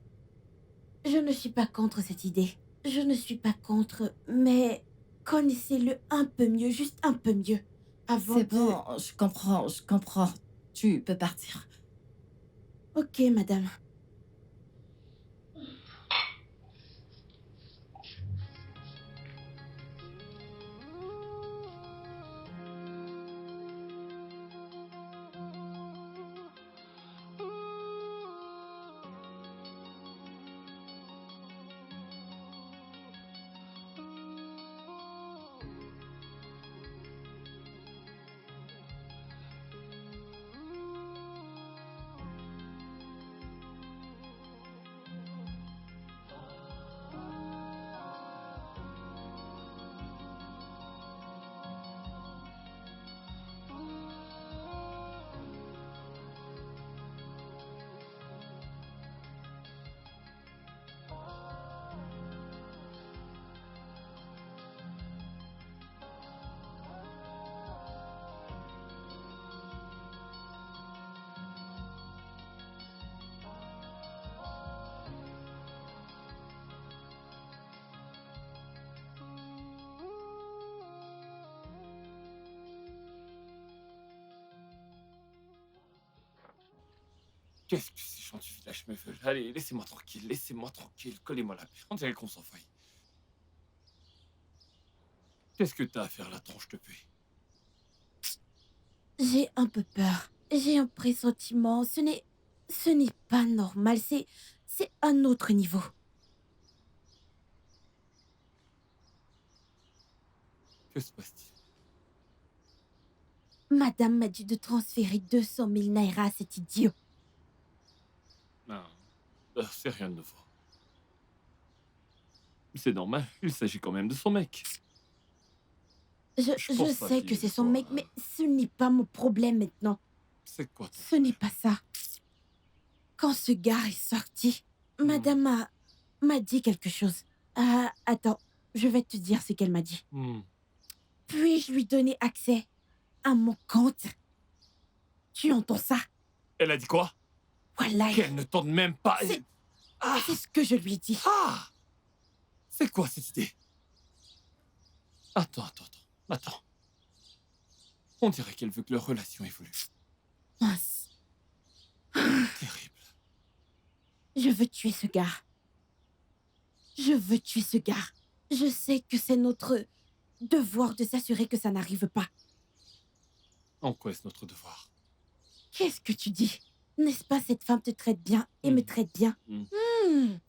ne suis pas contre cette idée. Je ne suis pas contre, mais connaissez-le un peu mieux, juste un peu mieux. Avant C'est de... bon, je comprends. Tu peux partir. Ok, madame. Qu'est-ce que ces gens du village me veulent? Allez, laissez-moi tranquille, collez-moi la paix. On dirait qu'on s'en faille. Qu'est-ce que t'as à faire là, tronche de paix? J'ai un peu peur. J'ai un pressentiment. Ce n'est pas normal. C'est un autre niveau. Que se passe-t-il? Madame m'a dit de transférer 200 000 naira à cet idiot. Non, c'est rien de nouveau. C'est normal, il s'agit quand même de son mec. Je pense pas sais qu'il que c'est son soit- mec, mais ce n'est pas mon problème maintenant. C'est quoi ton Ce n'est pas ça. Quand ce gars est sorti, madame m'a dit quelque chose. Ah, attends, je vais te dire ce qu'elle m'a dit. Puis-je lui donner accès à mon compte? Tu entends ça? Elle a dit quoi? Voilà. Qu'elle ne tourne même pas. C'est- C'est ce que je lui ai dit. Ah! C'est quoi cette idée? Attends. On dirait qu'elle veut que leur relation évolue. Mince. Terrible. Je veux tuer ce gars. Je sais que c'est notre devoir de s'assurer que ça n'arrive pas. En quoi est-ce notre devoir? Qu'est-ce que tu dis? N'est-ce pas cette femme te traite bien et me traite bien?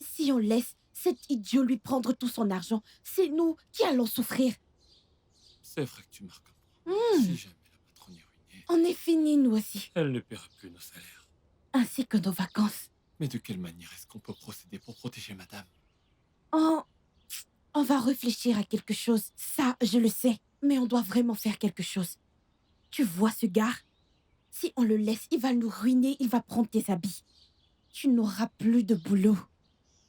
Si on laisse cet idiot lui prendre tout son argent, c'est nous qui allons souffrir. C'est vrai que tu marques un point. Si jamais la patronne est ruinée, On est finis, nous aussi. elle ne paiera plus nos salaires. Ainsi que nos vacances. Mais de quelle manière est-ce qu'on peut procéder pour protéger madame? On va réfléchir à quelque chose. Ça, je le sais. Mais on doit vraiment faire quelque chose. Tu vois ce gars? Si on le laisse, il va nous ruiner, il va prendre tes habits. Tu n'auras plus de boulot.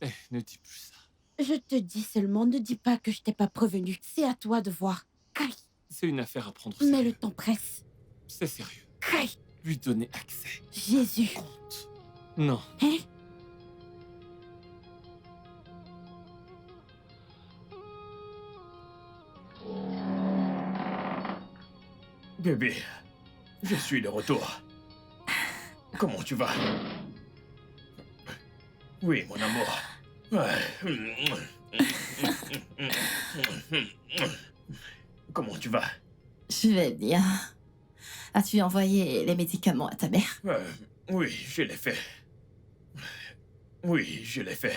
Eh, ne dis plus ça. Je te dis seulement, ne dis pas que je t'ai pas prévenu. C'est à toi de voir. Kai, C'est une affaire à prendre au mais sérieux. le temps presse. C'est sérieux. Kai, Lui donner accès. Jésus. Compte. Non. Hein? Bébé, je suis de retour. Comment tu vas? Oui, mon amour. Ouais. Comment tu vas? Je vais bien. As-tu envoyé les médicaments à ta mère? Oui, je l'ai fait. Oui, je l'ai fait.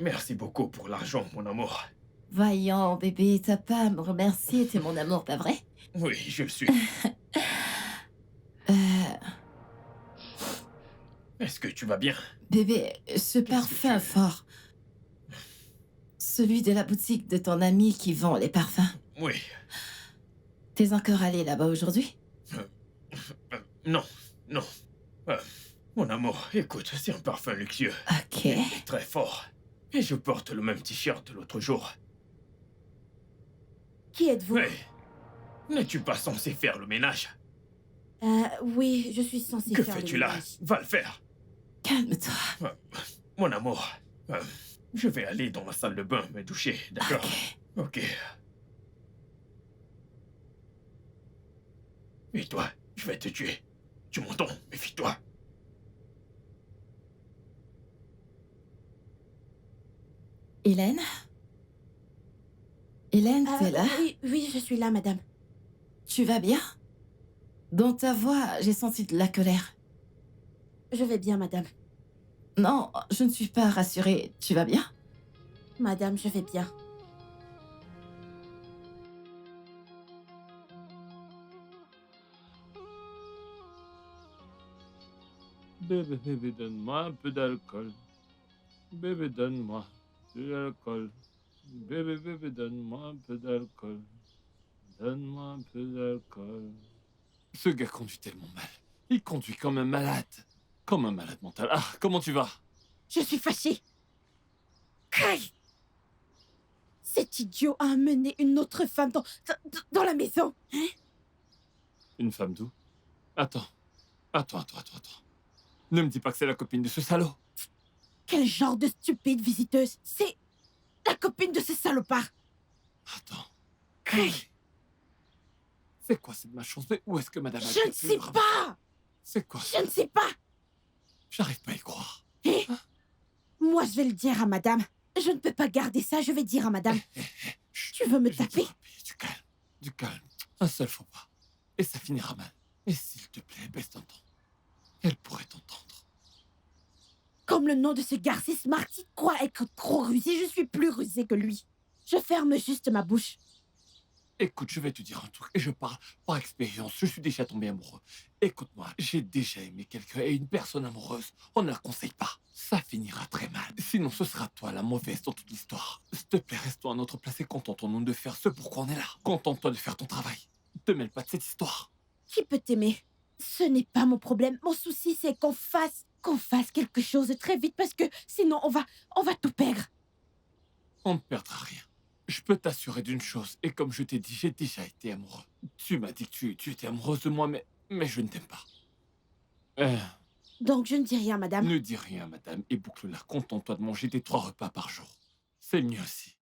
Merci beaucoup pour l'argent, mon amour. Voyons, bébé, t'as pas à me remercier, t'es mon amour, pas vrai? Oui, je le suis. Est-ce que tu vas bien? Bébé, ce parfum tu- fort. Celui de la boutique de ton ami qui vend les parfums. Oui. T'es encore allé là-bas aujourd'hui? Non, non. Euh, Mon amour, écoute, c'est un parfum luxueux. Ok. Il est très fort. Et je porte le même t-shirt de l'autre jour. Qui êtes-vous? Mais, n'es-tu pas censé faire le ménage? Oui, je suis censée Que faire le fais-tu là? ménage. Va le faire. Calme-toi. Euh, Mon amour, je vais aller dans la salle de bain me doucher, d'accord? Ok. Ok. Et toi, je vais te tuer. Tu m'entends? Méfie-toi. Hélène? Hélène, t'es là? Oui, oui, je suis là, madame. Tu vas bien? Dans ta voix, j'ai senti de la colère. Je vais bien, madame. Non, je ne suis pas rassurée. Tu vas bien? Madame, je vais bien. Bébé, bébé, donne-moi un peu d'alcool. Bébé, donne-moi de l'alcool. Bébé, bébé, donne-moi un peu d'alcool. Donne-moi un peu d'alcool. Ce gars conduit tellement mal. Il conduit comme un malade. Comme un malade mental. Ah, comment tu vas? Je suis fâchée. Kai! Cet idiot a amené une autre femme dans la maison. Hein? Une femme d'où? Attends. Attends. Ne me dis pas que c'est la copine de ce salaud. Quel genre de stupide visiteuse? C'est la copine de ce salopard. Attends. Kai! C'est quoi cette malchance? Mais où est-ce que madame a Je ne sais pas. C'est quoi? Je ne sais pas. J'arrive pas à y croire. Eh? Moi, je vais le dire à madame. Je ne peux pas garder ça, je vais dire à madame. Chut, Tu veux me je vais te taper? rappeler. Du calme. Un seul faux pas. Et ça finira mal. Et s'il te plaît, baisse ton ton. Elle pourrait t'entendre. Comme le nom de ce garçon Smart, il croit être trop rusé. Je suis plus rusée que lui. Je ferme juste ma bouche. Écoute, je vais te dire un truc, et je parle par expérience, je suis déjà tombé amoureux. Écoute-moi, j'ai déjà aimé quelqu'un, et une personne amoureuse, on ne la conseille pas. Ça finira très mal. Sinon, ce sera toi la mauvaise dans toute l'histoire. S'il te plaît, reste-toi à notre place et contentons-nous de faire ce pourquoi on est là. Contente-toi de faire ton travail. Te mêle pas de cette histoire. Qui peut t'aimer? Ce n'est pas mon problème. Mon souci, c'est qu'on fasse quelque chose très vite parce que sinon on va tout perdre. On ne perdra rien. Je peux t'assurer d'une chose, et comme je t'ai dit, j'ai déjà été amoureux. Tu m'as dit que tu étais amoureuse de moi, mais je ne t'aime pas. Donc je ne dis rien, madame. Ne dis rien, madame, et boucle-la. Contente-toi de manger tes 3 repas par jour. C'est le mien aussi.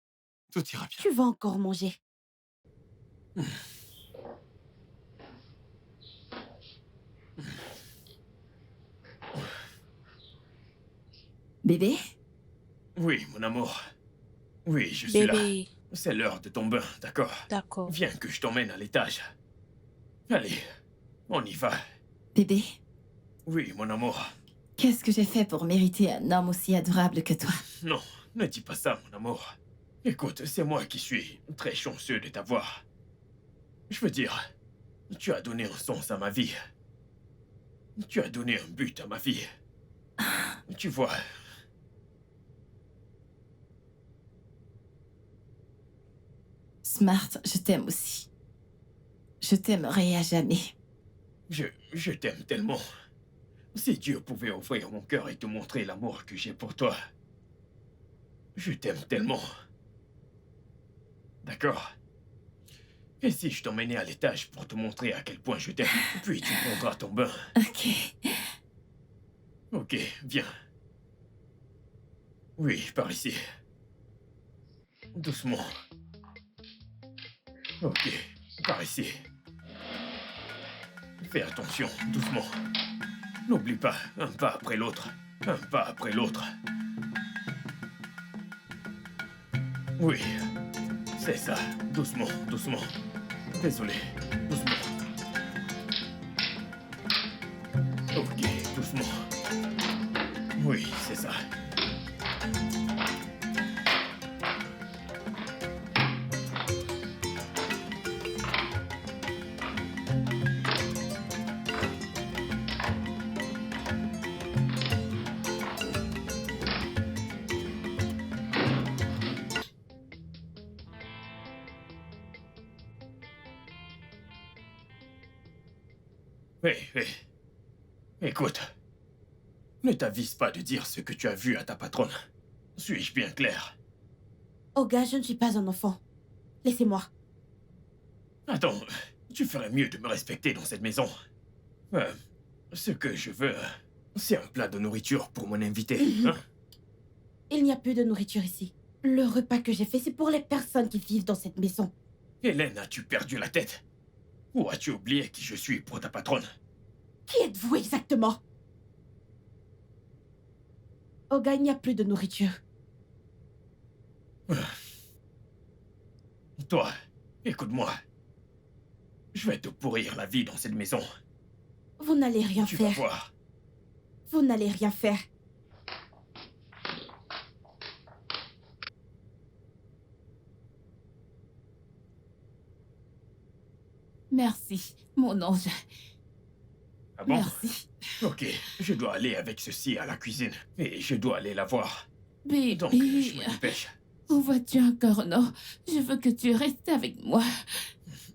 Tout ira bien. Tu vas encore manger. Bébé? Oui, mon amour. Oui, je suis là. Bébé, C'est l'heure de ton bain, d'accord? d'accord. Viens que je t'emmène à l'étage. Allez, on y va. Bébé? Oui, mon amour. Qu'est-ce que j'ai fait pour mériter un homme aussi adorable que toi? Non, ne dis pas ça, mon amour. Écoute, c'est moi qui suis très chanceux de t'avoir. Je veux dire, tu as donné un sens à ma vie. Tu as donné un but à ma vie. Tu vois, Smart, je t'aime aussi. Je t'aimerai à jamais. je t'aime tellement. Si Dieu pouvait ouvrir mon cœur et te montrer l'amour que j'ai pour toi. Je t'aime tellement. D'accord? Et si je t'emmenais à l'étage pour te montrer à quel point je t'aime, puis tu prendras ton bain. Ok. Ok, viens. Oui, par ici. Doucement. Ok, par ici. Fais attention, doucement. N'oublie pas, un pas après l'autre. Un pas après l'autre. Oui, c'est ça. Doucement, doucement. Désolé, doucement. Ok, doucement. Oui, c'est ça. Hé, hé. Écoute. Ne t'avise pas de dire ce que tu as vu à ta patronne. Suis-je bien clair? Olga, je ne suis pas un enfant. Laissez-moi. Attends, tu ferais mieux de me respecter dans cette maison. Ce que je veux, c'est un plat de nourriture pour mon invité, hein? Il n'y a plus de nourriture ici. Le repas que j'ai fait, c'est pour les personnes qui vivent dans cette maison. Hélène, as-tu perdu la tête? Ou as-tu oublié qui je suis pour ta patronne? Qui êtes-vous exactement? Olga, il n'y a plus de nourriture. Toi, écoute-moi. Je vais te pourrir la vie dans cette maison. Vous n'allez rien Tu vas faire. voir. Vous n'allez rien faire. Merci, mon ange. Ah bon? Merci. Ok, je dois aller avec ceci à la cuisine. Et je dois aller la voir. Bébé, Donc, je me dépêche. où vas-tu encore? Non, je veux que tu restes avec moi.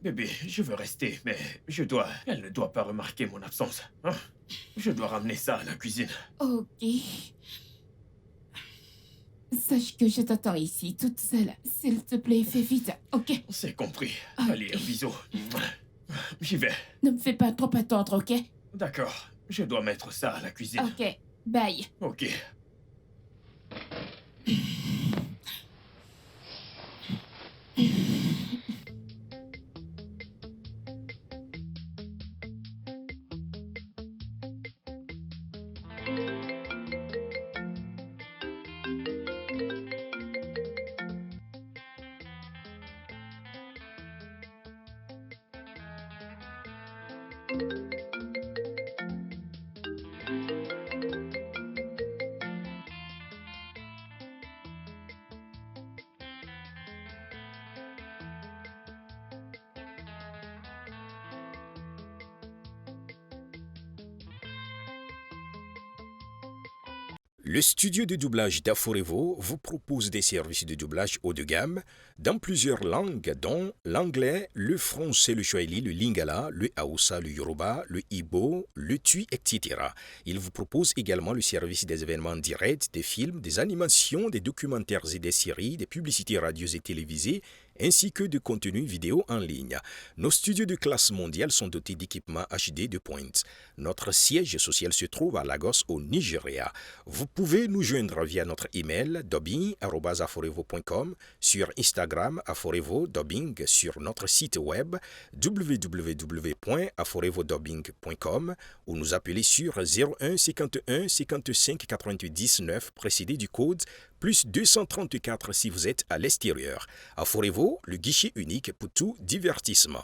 Bébé, je veux rester, mais je dois... Elle ne doit pas remarquer mon absence. Hein? Je dois ramener ça à la cuisine. Ok. Sache que je t'attends ici, toute seule. S'il te plaît, fais vite, ok? C'est compris. Ok. Allez, un bisou. J'y vais. Ne me fais pas trop attendre, ok? D'accord. Je dois mettre ça à la cuisine. Ok, bye. Ok. Le studio de doublage d'Aforevo vous propose des services de doublage haut de gamme dans plusieurs langues, dont l'anglais, le français, le swahili, le lingala, le haoussa, le yoruba, le igbo, le tui, etc. Il vous propose également le service des événements directs, des films, des animations, des documentaires et des séries, des publicités radios et télévisées, ainsi que de contenus vidéo en ligne. Nos studios de classe mondiale sont dotés d'équipements HD de pointe. Notre siège social se trouve à Lagos, au Nigeria. Vous pouvez nous joindre via notre email dubbing@aforevo.com, sur Instagram Aforevo Dubbing, sur notre site web www.aforevodubbing.com ou nous appeler sur 01 51 55 99 précédé du code plus 234 si vous êtes à l'extérieur. Aforevo, le guichet unique pour tout divertissement.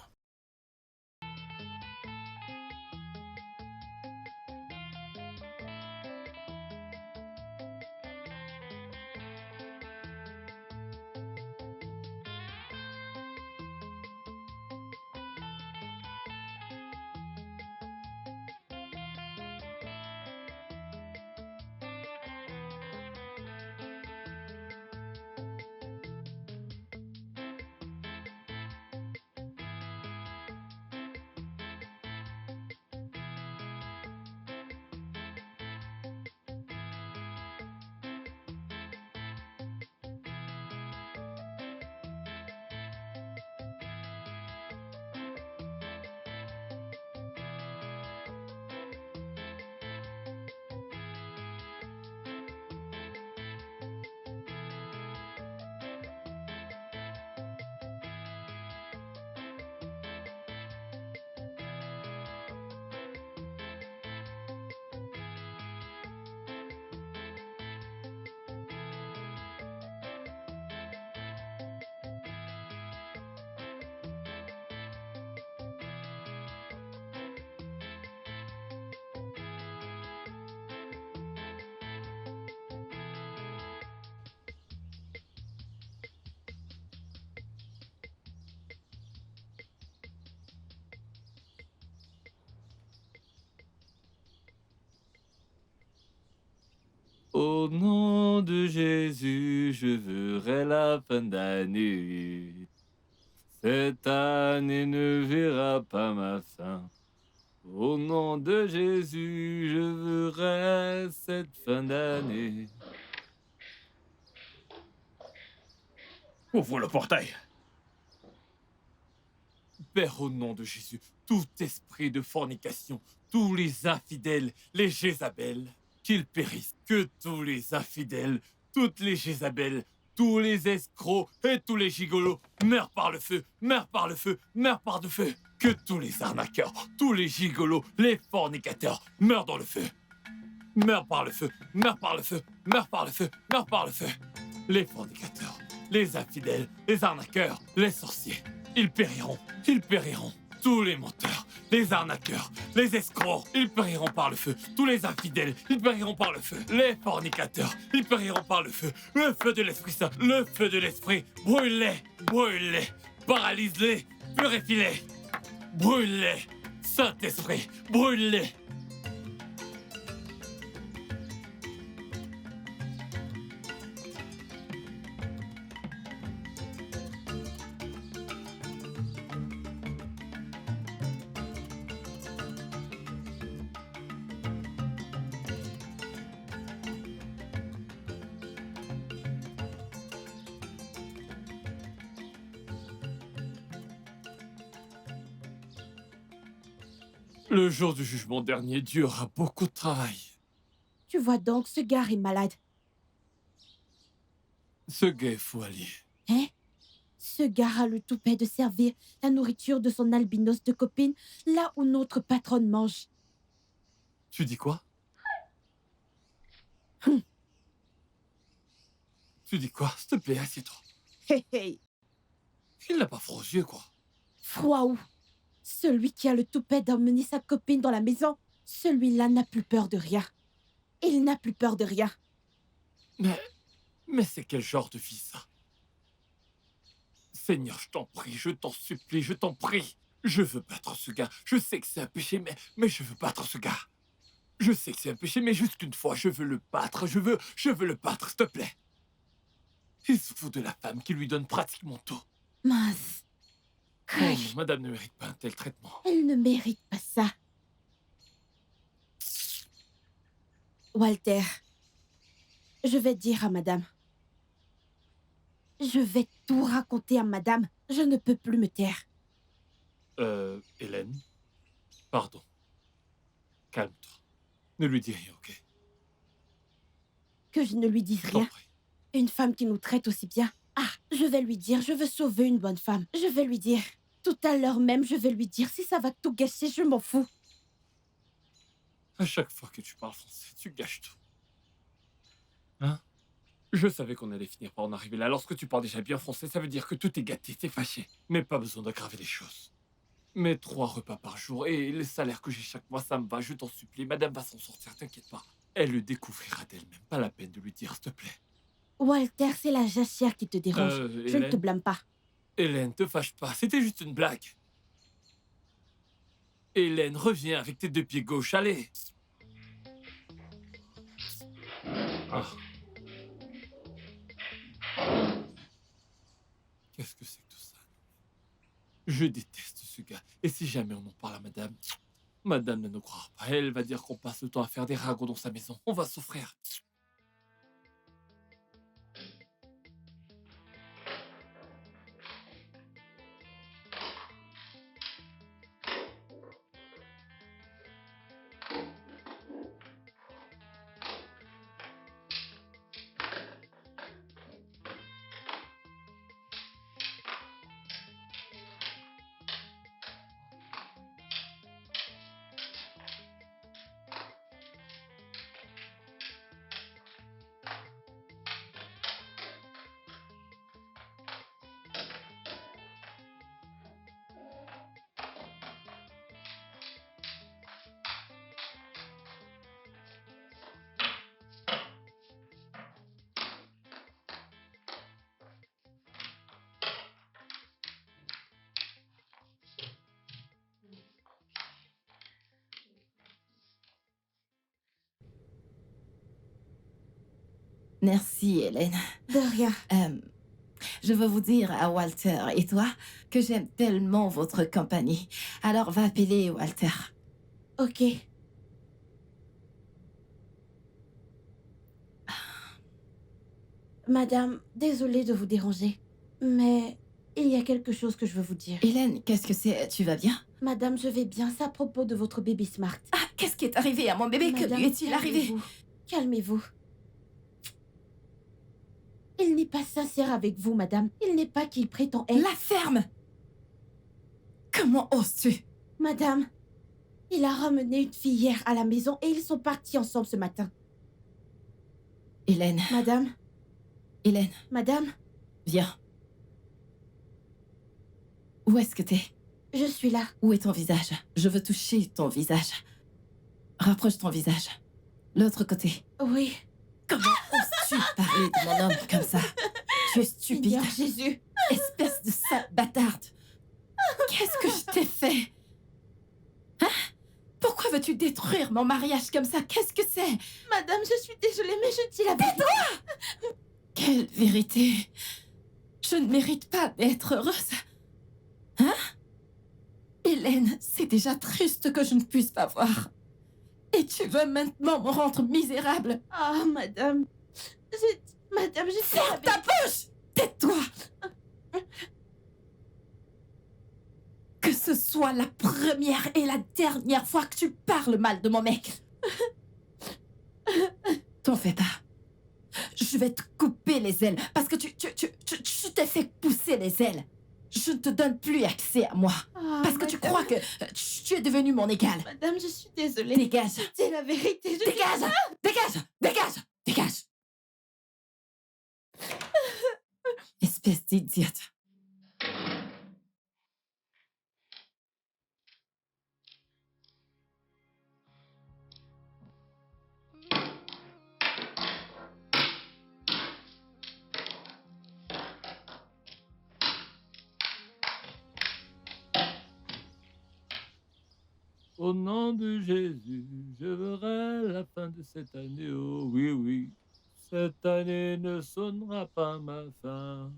Au nom de Jésus, je verrai la fin d'année. Cette année ne verra pas ma fin. Au nom de Jésus, je verrai cette fin d'année. Ouvre le portail. Père, au nom de Jésus, tout esprit de fornication, tous les infidèles, les Jézabels, qu'ils périssent. Que tous les infidèles, toutes les Jézabels, tous les escrocs et tous les gigolos meurent par le feu, meurent par le feu, meurent par le feu. Que tous les arnaqueurs, tous les gigolos, les fornicateurs meurent dans le feu. Meurent par le feu, meurent par le feu, meurent par le feu, meurent par le feu. Les fornicateurs, les infidèles, les arnaqueurs, les sorciers, ils périront, ils périront. Tous les menteurs, les arnaqueurs, les escrocs, ils périront par le feu. Tous les infidèles, ils périront par le feu. Les fornicateurs, ils périront par le feu. Le feu de l'Esprit Saint, le feu de l'Esprit, brûle-les, brûle-les, paralyse-les, purifie-les, brûle-les. Saint-Esprit, brûle-les. Le jour du jugement dernier, Dieu aura beaucoup de travail. Tu vois donc, ce gars est malade. Ce gars est fou allié. Hein? Ce gars a le toupet de servir la nourriture de son albinos de copine là où notre patronne mange. Tu dis quoi? Tu dis quoi? S'il te plaît, assieds-toi. Hé hé. Il n'a pas froid aux yeux, quoi. Froid où? Celui qui a le toupet d'emmener sa copine dans la maison, celui-là n'a plus peur de rien. Il n'a plus peur de rien. Mais c'est quel genre de vie, ça? Seigneur, je t'en prie, je t'en supplie, je t'en prie. Je veux battre ce gars. Je sais que c'est un péché, mais je veux battre ce gars. Je sais que c'est un péché, mais juste une fois, je veux le battre. Je veux le battre, s'il te plaît. Il se fout de la femme qui lui donne pratiquement tout. Mince. Oh non, madame ne mérite pas un tel traitement. Elle ne mérite pas ça. Walter, je vais dire à madame. Je vais tout raconter à madame. Je ne peux plus me taire. Hélène, pardon. Calme-toi. Ne lui dis rien, ok? Que je ne lui dise Je t'en rien. prie. Une femme qui nous traite aussi bien. Ah, je vais lui dire, je veux sauver une bonne femme. Je vais lui dire. Tout à l'heure même, je vais lui dire. Si ça va tout gâcher, je m'en fous. À chaque fois que tu parles français, tu gâches tout. Hein? Je savais qu'on allait finir par en arriver là. Lorsque tu parles déjà bien français, ça veut dire que tout est gâté, t'es fâché. Mais pas besoin d'aggraver les choses. Mes 3 repas par jour et les salaires que j'ai chaque mois, ça me va, je t'en supplie. Madame va s'en sortir, t'inquiète pas. Elle le découvrira d'elle-même. Pas la peine de lui dire, s'il te plaît. Walter, c'est la jachère qui te dérange. Je ne te Hélène, blâme pas. Hélène, te fâche pas, c'était juste une blague. Hélène, reviens avec tes 2 pieds gauche, allez. Ah. Qu'est-ce que c'est que tout ça? Je déteste ce gars. Et si jamais on en parle à madame, madame ne nous croira pas. Elle va dire qu'on passe le temps à faire des ragots dans sa maison. On va souffrir. Merci, Hélène. De rien. Je veux vous dire à Walter et toi que j'aime tellement votre compagnie. Alors va appeler Walter. Ok. Madame, désolée de vous déranger, mais il y a quelque chose que je veux vous dire. Hélène, qu'est-ce que c'est? Tu vas bien? Madame, je vais bien, c'est à propos de votre bébé Smart. Ah, qu'est-ce qui est arrivé à mon bébé? Que Madame, lui est-il arrivé? calmez-vous. Calmez-vous. Il n'est pas sincère avec vous, madame. Il n'est pas qu'il prétend être. La ferme! Comment oses-tu? Madame, il a ramené une fille hier à la maison et ils sont partis ensemble ce matin. Hélène, Madame, Hélène, madame, viens. Où est-ce que t'es? je suis là. Où est ton visage? Je veux toucher ton visage. Rapproche ton visage. L'autre côté. Oui, Comment oses-tu parler de mon homme comme ça? Tu es stupide. Seigneur Jésus. Espèce de sale bâtarde. Qu'est-ce que je t'ai fait? Hein? Pourquoi veux-tu détruire mon mariage comme ça? Qu'est-ce que c'est? Madame, je suis désolée, mais je dis la vérité. Quelle vérité! Je ne mérite pas d'être heureuse. Hein? Hélène, c'est déjà triste que je ne puisse pas voir. Et tu veux maintenant me rendre misérable? Ah, madame. Madame, je dis la Ferme ta vérité. bouche! Tais-toi! Que ce soit la première et la dernière fois que tu parles mal de mon mec. T'en fais pas. Je vais te couper les ailes parce que tu t'es fait pousser les ailes. Je ne te donne plus accès à moi Ah, parce que tu madame. crois que tu es devenu mon égal. Madame, je suis désolée. Dégage! C'est la vérité. Je Dégage! Dégage! Dégage! Dégage! Espèce d'idiote. Au nom de Jésus, je verrai la fin de cette année. Oh oui, oui, cette année ne sonnera pas ma fin.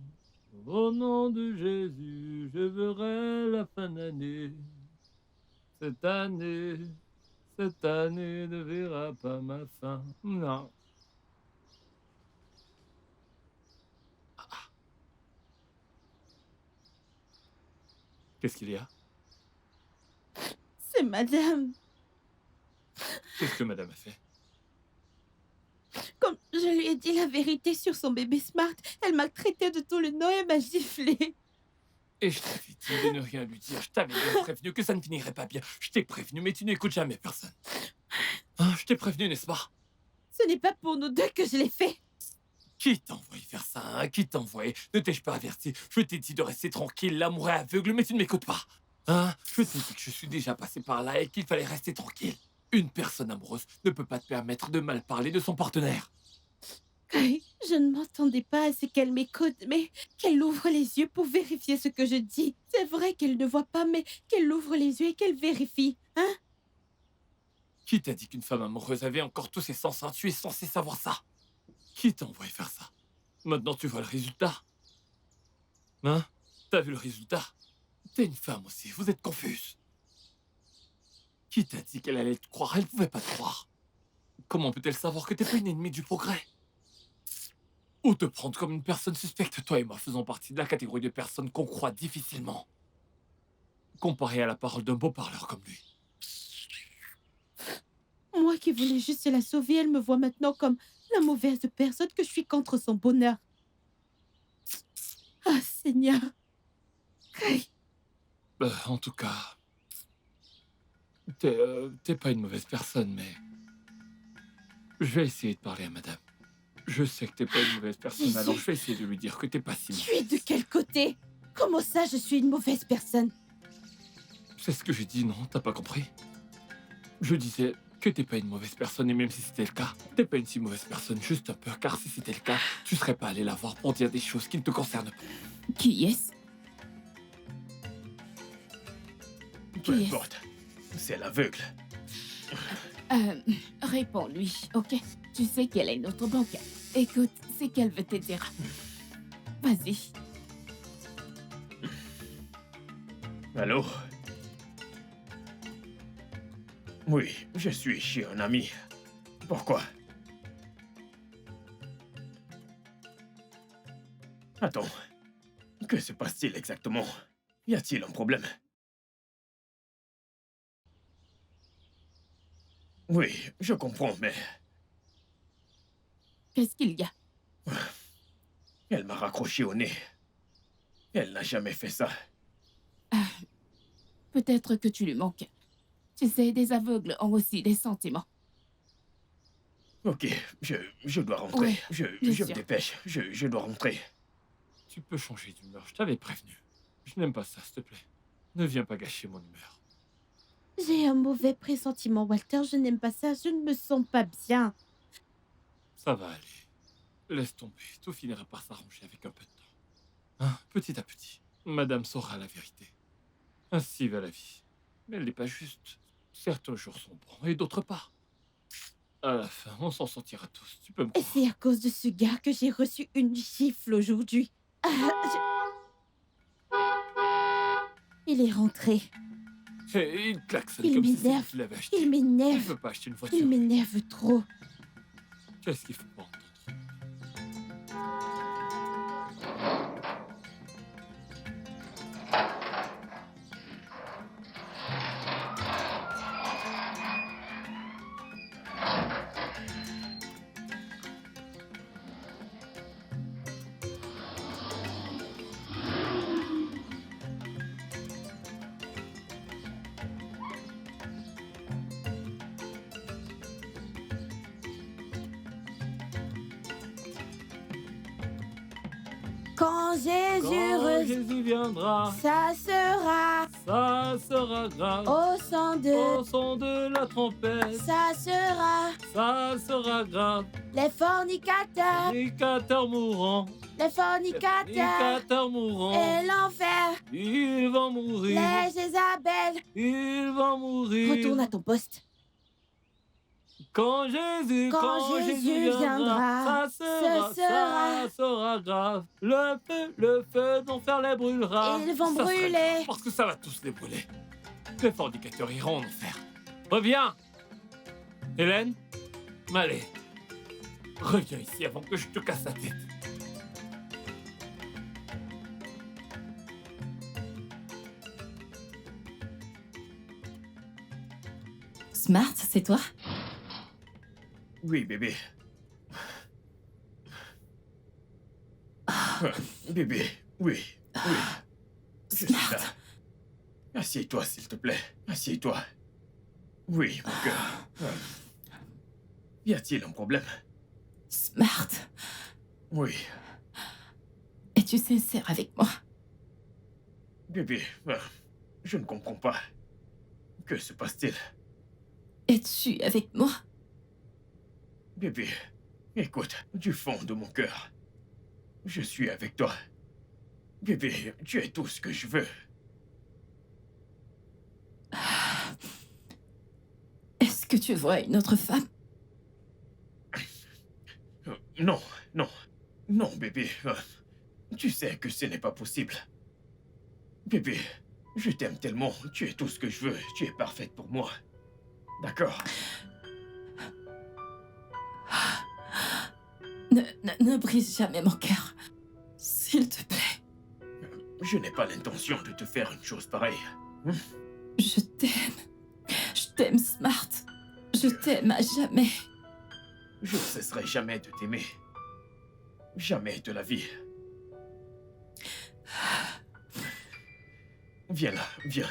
Au nom de Jésus, je verrai la fin d'année. Cette année ne verra pas ma fin. Non. Qu'est-ce qu'il y a? C'est madame. Qu'est-ce que madame a fait? Comme je lui ai dit la vérité sur son bébé Smart, elle m'a traité de tout le nom et m'a giflé. Et je t'avais dit de ne rien lui dire. Je t'avais bien prévenu que ça ne finirait pas bien. Je t'ai prévenu, mais tu n'écoutes jamais personne. Hein, je t'ai prévenu, n'est-ce pas? Ce n'est pas pour nous deux que je l'ai fait. Qui t'a envoyé faire ça, hein? Qui t'a envoyé? Ne t'ai-je pas averti? Je t'ai dit de rester tranquille, l'amour est aveugle, mais tu ne m'écoutes pas. Hein? Je t'ai dit que je suis déjà passé par là et qu'il fallait rester tranquille. Une personne amoureuse ne peut pas te permettre de mal parler de son partenaire. Kai, je ne m'entendais pas à ce qu'elle m'écoute, mais qu'elle ouvre les yeux pour vérifier ce que je dis. C'est vrai qu'elle ne voit pas, mais qu'elle ouvre les yeux et qu'elle vérifie. Hein? Qui t'a dit qu'une femme amoureuse avait encore tous ses sens, hein? Tu es censé savoir ça. Qui t'a envoyé faire ça? Maintenant tu vois le résultat. Hein? T'as vu le résultat? T'es une femme aussi, vous êtes confuse. Qui t'a dit qu'elle allait te croire? Elle pouvait pas te croire. Comment peut-elle savoir que t'es pas une ennemie du progrès? Ou te prendre comme une personne suspecte, toi et moi faisons partie de la catégorie de personnes qu'on croit difficilement. Comparé à la parole d'un beau parleur comme lui. Moi qui voulais juste la sauver, elle me voit maintenant comme la mauvaise personne que je suis contre son bonheur. Ah, Seigneur. Kai, En tout cas, t'es pas une mauvaise personne, mais je vais essayer de parler à madame. Je sais que t'es pas une mauvaise personne, Jésus. alors je vais essayer de lui dire que t'es pas si tu es mauvaise. de quel côté? Comment ça, je suis une mauvaise personne? C'est ce que j'ai dit, non? T'as pas compris? Je disais que t'es pas une mauvaise personne, et même si c'était le cas, t'es pas une si mauvaise personne, juste un peu, car si c'était le cas, tu serais pas allé la voir pour dire des choses qui ne te concernent pas. Qui est-ce? Peu Qui est-ce? importe. C'est l'aveugle. Réponds-lui, ok? Tu sais qu'elle est notre banquière. Écoute, c'est qu'elle veut te dire. Vas-y. Allô? Oui, je suis chez un ami. Pourquoi? Attends, que se passe-t-il exactement? Y a-t-il un problème? Oui, je comprends, mais Qu'est-ce qu'il y a? elle m'a raccroché au nez. Elle n'a jamais fait ça. Peut-être que tu lui manques. Tu sais, des aveugles ont aussi des sentiments. Ok, je dois rentrer. Oui, je bien me sûr. dépêche. Je dois rentrer. Tu peux changer d'humeur, je t'avais prévenu. Je n'aime pas ça, s'il te plaît. Ne viens pas gâcher mon humeur. J'ai un mauvais pressentiment, Walter. Je n'aime pas ça. Je ne me sens pas bien. Ça va aller. Laisse tomber, tout finira par s'arranger avec un peu de temps. Hein, petit à petit, madame saura la vérité. Ainsi va la vie. Mais elle n'est pas juste. Certains jours sont bons et d'autres pas. À la fin, on s'en sortira tous, tu peux me Et croire. c'est à cause de ce gars que j'ai reçu une gifle aujourd'hui. Il est rentré. Et il klaxonne Il comme si c'est lui m'énerve. qui l'avait acheté. Il Il m'énerve. veut pas acheter une voiture. Il m'énerve trop. Qu'est-ce qu'il faut pas entendre? Quand Jésus Quand Jésus viendra, ça sera ça sera grave. au son de... Au son de la trompette, Ça sera grave. les fornicateurs, Prédicateurs mourants, les fornicateurs prédicateurs mourants, et l'enfer, ils vont mourir, les Jézabel. ils vont mourir. Retourne à ton poste. Quand Jésus viendra, ça sera grave. Le feu d'enfer les brûlera. Ils vont Ça sera brûler. grave, parce que ça va tous les brûler. Les fornicateurs iront en enfer. Reviens, Hélène. Allez, reviens ici avant que je te casse la tête. Smart, c'est toi? Oui, bébé. Bébé, oui, oui. Je suis là. Assieds-toi, s'il te plaît. Assieds-toi. Oui, mon cœur. Y a-t-il un problème? Smart, Oui, es-tu sincère avec moi? bébé, je ne comprends pas. Que se passe-t-il? Es-tu avec moi? Bébé, écoute, du fond de mon cœur, je suis avec toi. Bébé, tu es tout ce que je veux. Est-ce que tu vois une autre femme? Non, non, non, bébé. Tu sais que ce n'est pas possible. Bébé, je t'aime tellement. Tu es tout ce que je veux. Tu es parfaite pour moi. D'accord? Ne brise jamais mon cœur. S'il te plaît. Je n'ai pas l'intention de te faire une chose pareille. Je t'aime. Je t'aime, Smart. Je t'aime à jamais. Je ne cesserai jamais de t'aimer. Jamais de la vie. Viens là, viens.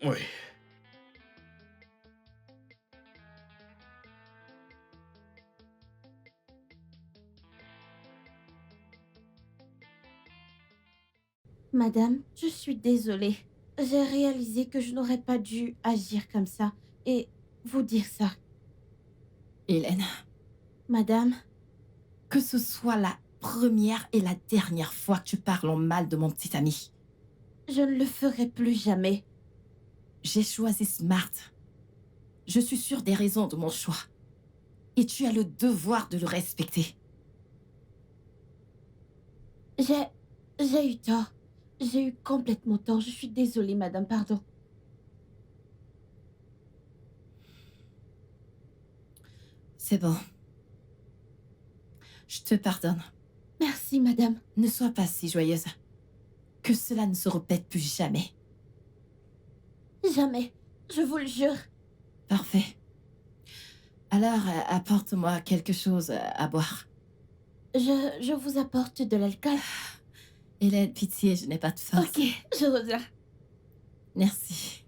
Oui. Madame, je suis désolée. J'ai réalisé que je n'aurais pas dû agir comme ça et vous dire ça. Hélène, Madame, que ce soit la première et la dernière fois que tu parles en mal de mon petit ami. je ne le ferai plus jamais. J'ai choisi Smart. Je suis sûre des raisons de mon choix. Et tu as le devoir de le respecter. J'ai eu tort. J'ai eu complètement tort. Je suis désolée, madame, pardon. C'est bon. Je te pardonne. Merci, madame. Ne sois pas si joyeuse. Que cela ne se répète plus jamais. Jamais. Je vous le jure. Parfait. Alors, apporte-moi quelque chose à boire. Je vous apporte de l'alcool. Hélène, pitié, je n'ai pas de force. Ok, je reviens. Merci.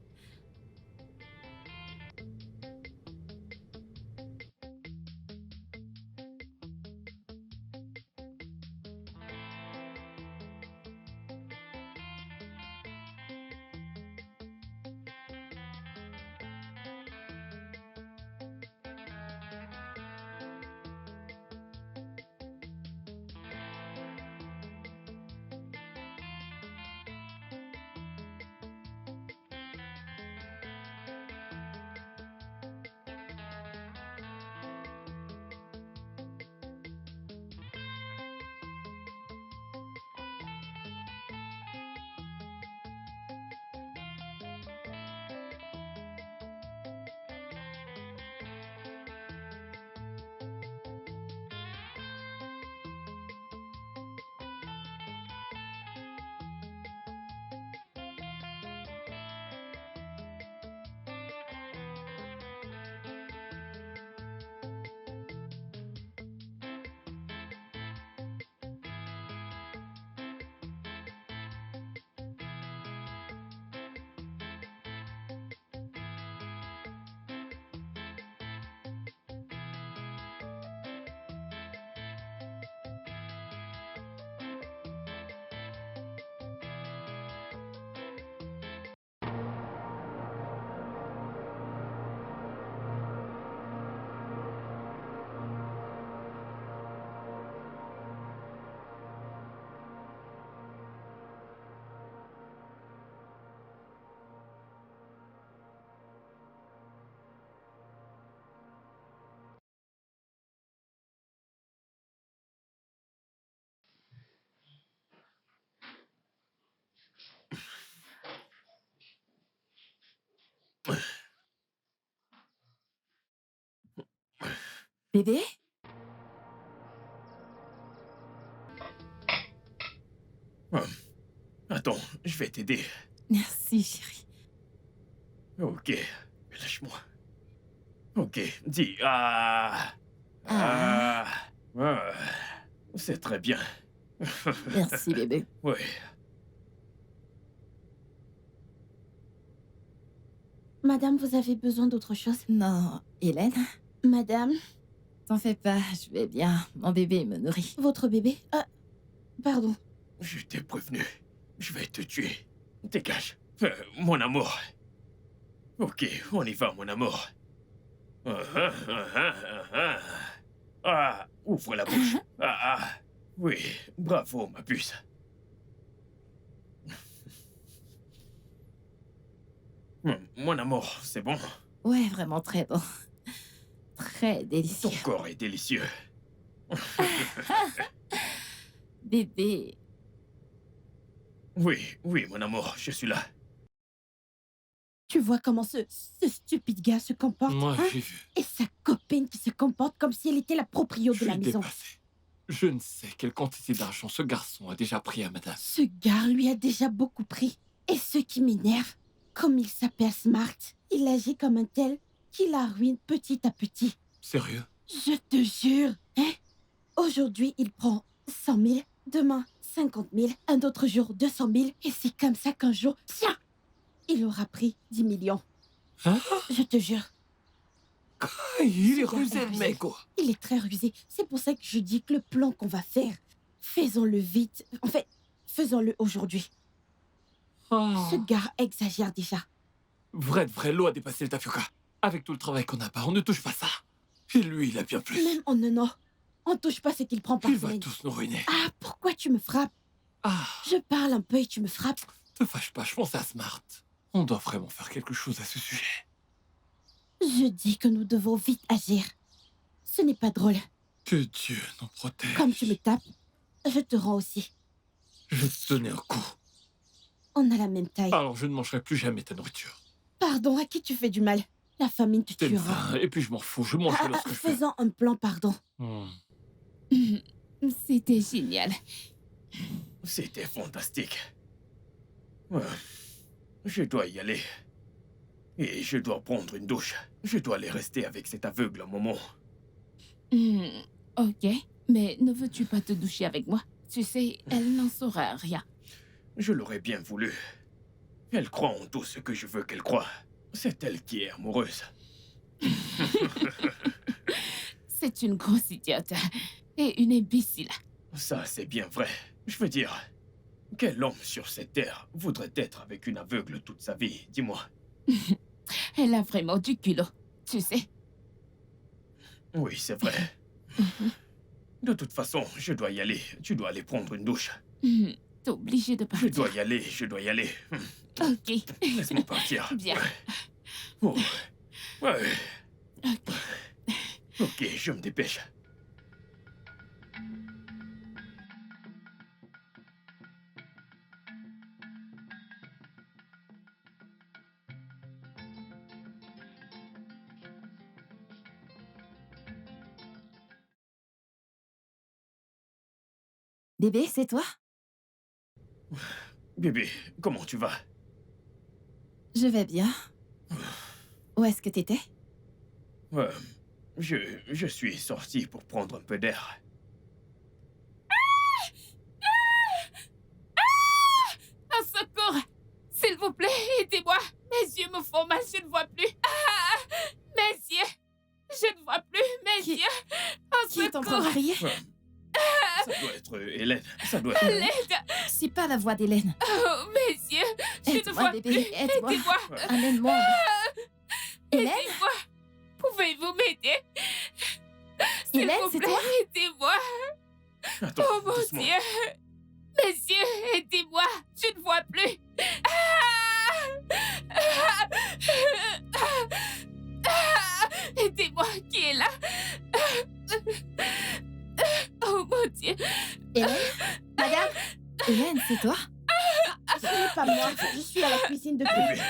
Bébé? Attends, je vais t'aider. Merci, chérie. Ok, lâche-moi. Ok, dis ah. Ah. Ah. C'est très bien. Merci, bébé. Oui. Madame, vous avez besoin d'autre chose? Non, Hélène, Madame, t'en fais pas, je vais bien. Mon bébé me nourrit. votre bébé? Pardon. Je t'ai prévenu. Je vais te tuer. Dégage. Mon amour. Ok, on y va, mon amour. Ah, ouvre la bouche. Oui, bravo, ma puce. Mon amour, c'est bon? Ouais, vraiment très bon. Très Ton délicieux. corps est délicieux. Bébé. Oui, oui, mon amour, je suis là. Tu vois comment ce stupide gars se comporte, Moi, hein? j'ai vu. Et sa copine qui se comporte comme si elle était la proprio Je de la suis maison. dépassé. Je ne sais quelle quantité d'argent ce garçon a déjà pris à madame. Ce gars lui a déjà beaucoup pris. Et ce qui m'énerve, comme il s'appelle Smart, il agit comme un tel qui la ruine petit à petit. Sérieux? Je te jure, hein? Aujourd'hui, il prend 100 000, demain 50 000, un autre jour 200 000, et c'est comme ça qu'un jour, tiens, il aura pris 10 millions. Hein? Je te jure. Il est Ce gars rusé, le rusé. mec, quoi. Il est très rusé. C'est pour ça que je dis que le plan qu'on va faire, faisons-le vite. En fait, faisons-le aujourd'hui. Ce gars exagère déjà. Vrai de vrai, l'eau a dépassé le tapioca. Avec tout le travail qu'on a pas, on ne touche pas ça. Et lui, il a bien plus. Même en un an, on touche pas ce qu'il prend par Il va semaine. tous nous ruiner. Ah, pourquoi tu me frappes? Ah, Je parle un peu et tu me frappes. te fâche pas, je pense à Smart. On doit vraiment faire quelque chose à ce sujet. Je dis que nous devons vite agir. Ce n'est pas drôle. Que Dieu nous protège. Comme tu me tapes, je te rends aussi. Je vais te donner un coup. On a la même taille. Alors je ne mangerai plus jamais ta nourriture. Pardon, à qui tu fais du mal? La famine te T'es une tuera. faim, et puis je m'en fous, je mangerai lorsque je peux. Faisons un plan, pardon. C'était génial. C'était fantastique. Je dois y aller. Et je dois prendre une douche. Je dois aller rester avec cet aveugle un moment. Ok, mais ne veux-tu pas te doucher avec moi? Tu sais, elle n'en saura rien. Je l'aurais bien voulu. Elle croit en tout ce que je veux qu'elle croie. C'est elle qui est amoureuse. C'est une grosse idiote. Et une imbécile. Ça, c'est bien vrai. Je veux dire, quel homme sur cette terre voudrait être avec une aveugle toute sa vie? Dis-moi. Elle a vraiment du culot, tu sais. Oui, c'est vrai. De toute façon, je dois y aller. Tu dois aller prendre une douche. T'es obligé de Je partir. dois y aller, je dois y aller. Ok. Laisse-moi partir. Bien. Oh. Ouais. Ok. Ok, je me dépêche. Bébé, c'est toi? Bébé, comment tu vas? Je vais bien. Où est-ce que t'étais? Je suis sorti pour prendre un peu d'air. Un secours! S'il vous plaît, aidez-moi! Mes yeux me font mal, je ne vois plus. Mes yeux! Je ne vois plus mes yeux! Un Qui est en train de secours! crier? Ça doit être Hélène. Ça doit être... L'aide! C'est pas la voix d'Hélène. Oh, mes yeux! Je ne Aide-moi, vois bébé, plus! aide-moi. Aidez-moi! Amène-moi. Hélène? Aidez-moi! Pouvez-vous m'aider? S'il Hélène, vous c'est plaît, toi? aidez-moi! Attends, Oh mon doucement. Dieu! Mes yeux, aidez-moi! Je ne vois plus! Aidez-moi, qui est là? Oh mon Dieu! Hélène? Madame? Hélène, c'est toi? Ce n'est pas moi. Je suis à la cuisine depuis. Bébé,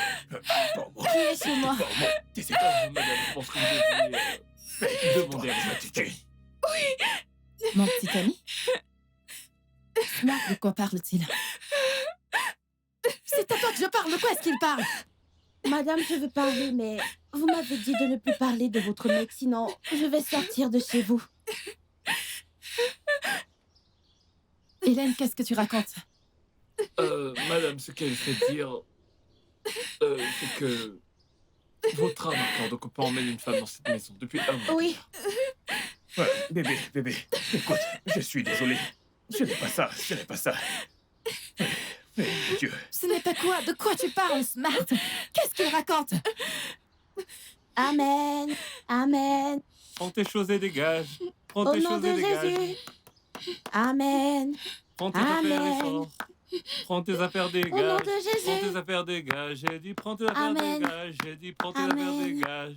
pardon. Qui est chez moi? Pardon. T'essaies pas. Madame, je pense que vous devriez demander à votre tuteur. Mon petit ami? Smart, de quoi parle-t-il? C'est à toi que je parle, de quoi est-ce qu'il parle? Madame, je veux parler, mais vous m'avez dit de ne plus parler de votre mec, sinon je vais sortir de chez vous. Hélène, qu'est-ce que tu racontes? Madame, ce qu'elle fait dire, c'est que votre âme accorde qu'on peut emmener une femme dans cette maison depuis un mois. Oui. Bébé, écoute, je suis désolé. Ce n'est pas ça, ce n'est pas ça. Mais Dieu, Ce n'est pas quoi? De quoi tu parles, Smart? Qu'est-ce qu'il raconte? Amen. Amen. Prends tes choses et dégage. Prends Au tes nom choses de et dégage. Jésus. Amen. Prends tes affaires et Amen. sors. Prends tes affaires, Au nom dégage. de Prends tes Jésus. affaires, dégage. J'ai dit, prends tes affaires, Amen. dégage. J'ai dit, prends tes Amen. affaires, dégage.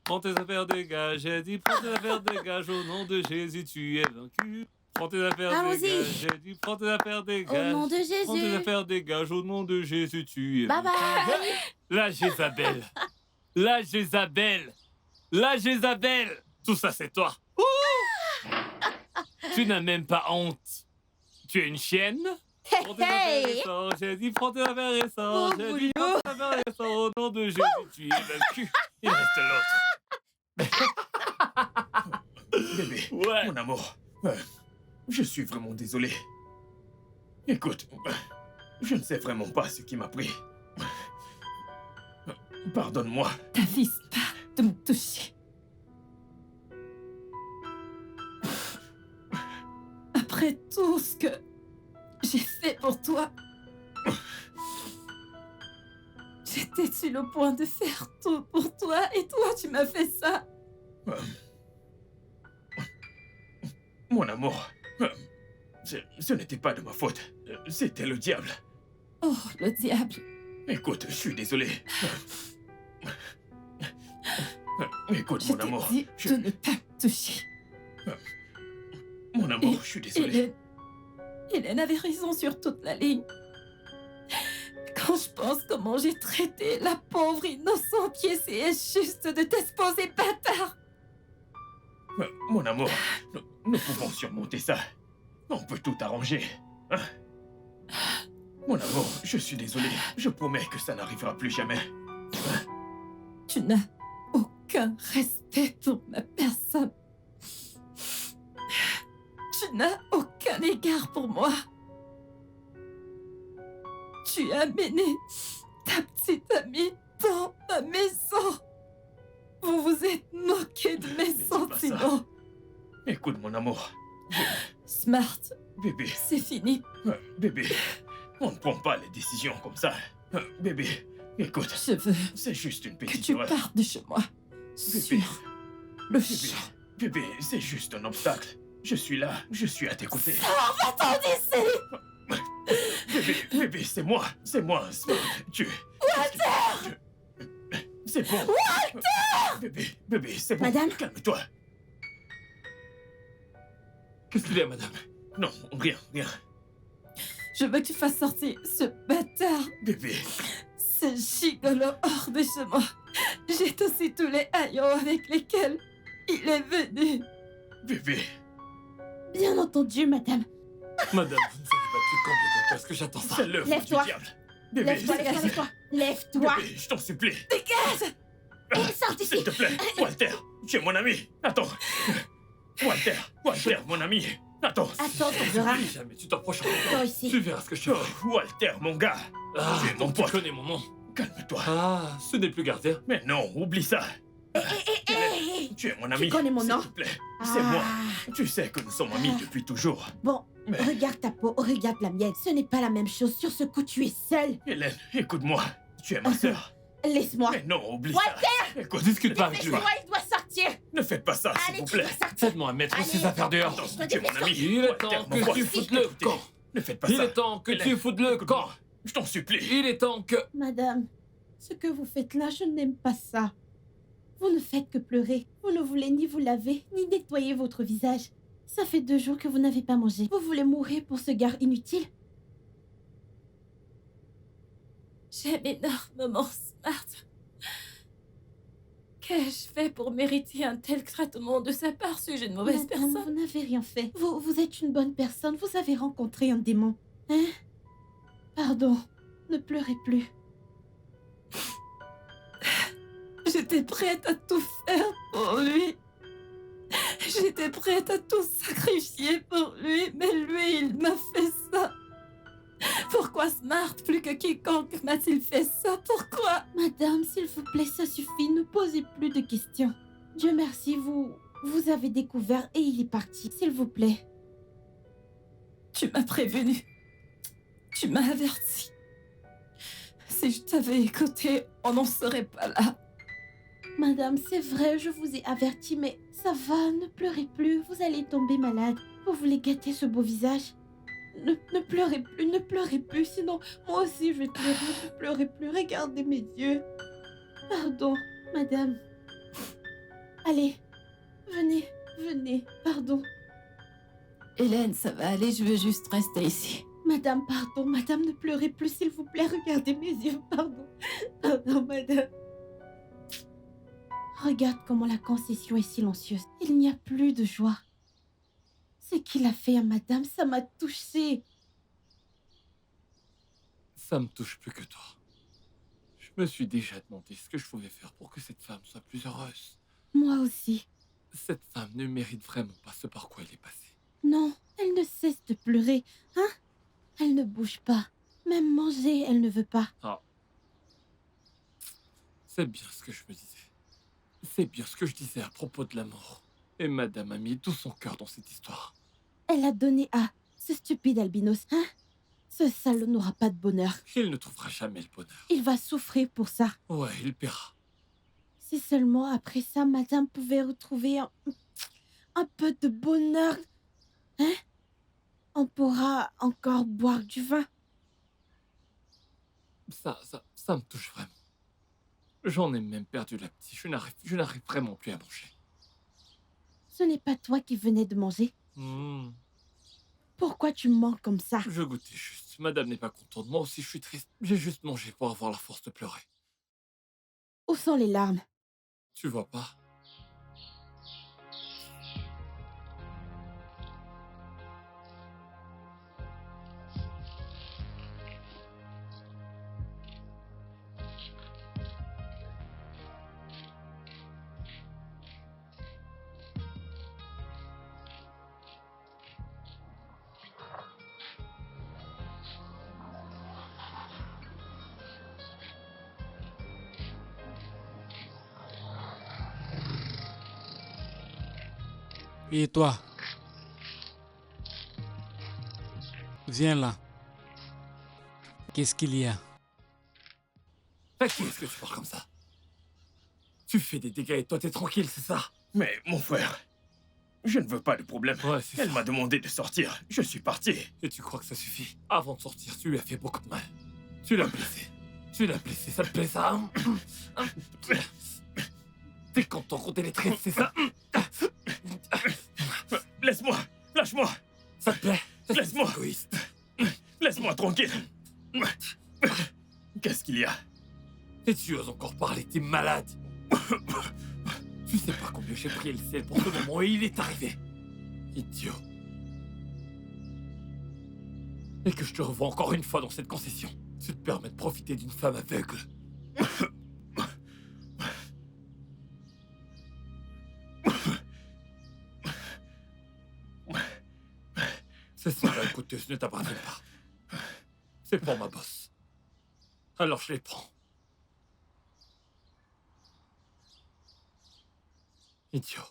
Prends tes affaires, dégage. J'ai dit, prends tes affaires, dégage. Au nom de Jésus, tu es vaincu. Prends tes affaires, Allons-y. dégage. J'ai dit, prends tes affaires, Au dégage. nom de Prends tes Jésus. affaires, dégage. Au nom de Jésus, tu es Bye vaincu. bye. La Jézabel. La Jézabel. La Jézabel. Tout ça, c'est toi. Ouh. Tu n'as même pas honte. Tu es une chienne. Prends tes affaires et sors. J'ai dit, prends tes affaires et sors. Oh, J'ai dit, prends tes affaires et sors. Au nom de Jésus, tu es vaincu. Il reste l'autre. bébé, Ouais. mon amour, je suis vraiment désolé. Écoute, je ne sais vraiment pas ce qui m'a pris. Pardonne-moi. T'avises pas de me toucher. Après tout ce que j'ai fait pour toi, j'étais sur le point de faire tout pour toi et toi, tu m'as fait ça. Mon amour, ce n'était pas de ma faute. C'était le diable. Oh, le diable. Écoute, je suis désolé. Écoute, Je mon t'ai amour. dit de ne pas me toucher. Mon amour, je suis désolé. Hélène, Hélène avait raison sur toute la ligne. Quand je pense comment j'ai traité la pauvre innocente qui essayait juste de t'exposer, bâtard. Mon amour, nous pouvons surmonter ça. On peut tout arranger. Hein? Mon amour, je suis désolé. Je promets que ça n'arrivera plus jamais. Tu n'as aucun respect pour ma personne. Tu n'as aucun égard pour moi. Tu as amené ta petite amie dans ma maison. Vous vous êtes moqué de mes sentiments. Écoute, mon amour. Smart, Bébé, c'est fini. bébé, on ne prend pas les décisions comme ça. Bébé, écoute, Je veux c'est juste une que petite tu erreur. partes de chez moi. Sur le champ. Bébé, c'est juste un obstacle. Je suis là, je suis à tes côtés. Va-t'en d'ici! Bébé, c'est moi, Smart. C'est bon. Bébé, c'est bon. Madame? Calme-toi. Qu'est-ce qu'il y a, madame? Non, rien. Je veux que tu fasses sortir ce bâtard, Bébé, ce gigolo hors de chez moi. J'ai aussi tous les haillons avec lesquels il est venu. bébé. Bien entendu, madame. Madame, vous ne savez pas depuis combien de temps est-ce que j'attends ça? C'est l'œuvre du Lève-toi. diable. Bébé, Lève-toi, lève-toi. Lève-toi. bébé, je t'en supplie. Dégage! Sors d'ici. S'il te plaît, Walter, tu es mon ami. Attends. Walter, mon ami. Attends. Attends, tu verras. Si jamais tu t'approches Toi encore, ici. tu verras ce que je te ferai. Walter, mon gars. Ah, tu es mon donc tu pote. connais mon nom. Calme-toi. Ah, ce n'est plus gardien. Mais non, oublie ça. Hé, Tu es mon ami. connais mon nom? S'il te plaît, c'est moi. Ah. Tu sais que nous sommes amis depuis toujours. Bon, Mais regarde ta peau, regarde la mienne. Ce n'est pas la même chose. Sur ce coup, tu es seule. Hélène, écoute-moi. Tu es ma sœur. Laisse-moi. Mais non, oublie Walter! ça. Écoute, Discute pas avec lui. Laisse-moi, il doit sortir. ne faites pas ça, s'il Allez, vous tu plaît. dois sortir. Faites-moi mettre Allez. ses affaires dehors. Attends, Je te tu es mon déteste. ami. Il est Walter, temps mon que pote. tu foutes le Écoutez, camp. Ne faites pas Il ça. est temps que Hélène, tu foutes le écoute-moi. camp. Je t'en supplie. Il est temps que... Madame, ce que vous faites là, je n'aime pas ça. Vous ne faites que pleurer. Vous ne voulez ni vous laver, ni nettoyer votre visage. Ça fait 2 jours que vous n'avez pas mangé. Vous voulez mourir pour ce gars inutile? J'aime énormément Smart. Qu'ai-je fait pour mériter un tel traitement de sa part? Suis-je une mauvaise Madame, personne? vous n'avez rien fait. Vous êtes une bonne personne. Vous avez rencontré un démon. Hein? Pardon. Ne pleurez plus. J'étais prête à tout faire pour lui. J'étais prête à tout sacrifier pour lui, mais lui, il m'a fait ça. Pourquoi Smart, plus que quiconque, m'a-t-il fait ça? Pourquoi? Madame, s'il vous plaît, ça suffit. Ne posez plus de questions. Dieu merci, vous avez découvert et il est parti. S'il vous plaît. Tu m'as prévenu. Tu m'as averti. Si je t'avais écouté, on n'en serait pas là. Madame, c'est vrai, je vous ai averti, mais ça va, ne pleurez plus. Vous allez tomber malade. Vous voulez gâter ce beau visage? Ne pleurez plus, sinon moi aussi je vais pleurer. Ne pleurez plus, regardez mes yeux. Pardon, madame. Allez, venez, pardon. Hélène, ça va aller, je veux juste rester ici. Madame, pardon, madame, ne pleurez plus, s'il vous plaît, regardez mes yeux, pardon, madame. Regarde comment la concession est silencieuse. Il n'y a plus de joie. Ce qu'il a fait à madame, ça m'a touchée. Ça me touche plus que toi. Je me suis déjà demandé ce que je pouvais faire pour que cette femme soit plus heureuse. Moi aussi. Cette femme ne mérite vraiment pas ce par quoi elle est passée. Non, elle ne cesse de pleurer, hein? Elle ne bouge pas. Même manger, elle ne veut pas. Ah. C'est bien ce que je me disais. C'est bien ce que je disais à propos de l'amour. Et madame a mis tout son cœur dans cette histoire. Elle a donné à ce stupide albinos, hein? Ce salaud n'aura pas de bonheur. Il ne trouvera jamais le bonheur. Il va souffrir pour ça. Ouais, il paiera. Si seulement après ça, madame pouvait retrouver un peu de bonheur. Hein? On pourra encore boire du vin. Ça me touche vraiment. J'en ai même perdu l'appétit. Je n'arrive vraiment plus à manger. Ce n'est pas toi qui venais de manger. Pourquoi tu mens comme ça? Je goûtais juste. Madame n'est pas contente. Moi aussi, je suis triste. J'ai juste mangé pour avoir la force de pleurer. Où sont les larmes? Tu vois pas? Et toi? Viens là. Qu'est-ce qu'il y a? À qui est-ce que tu parles comme ça? Tu fais des dégâts et toi t'es tranquille, c'est ça? Mais mon frère, je ne veux pas de problème. Ouais, c'est Elle ça. m'a demandé de sortir. Je suis parti. Et tu crois que ça suffit? Avant de sortir, tu lui as fait beaucoup de mal. Tu l'as blessé. Tu l'as blessé, ça te plaît ça? T'es content quand elle est triste, c'est ça? Laisse-moi. Lâche-moi. Ça te plaît? Laisse-moi. C'est égoïste. Laisse-moi tranquille. Qu'est-ce qu'il y a? Et tu oses encore parler, t'es malade. Tu sais pas combien j'ai prié le ciel pour ce moment et il est arrivé. Idiot. Et que je te revois encore une fois dans cette concession. Tu te permets de profiter d'une femme aveugle. Ces sandales coûteuses ne t'appartiennent pas. C'est pour ma bosse. Alors je les prends. Idiot.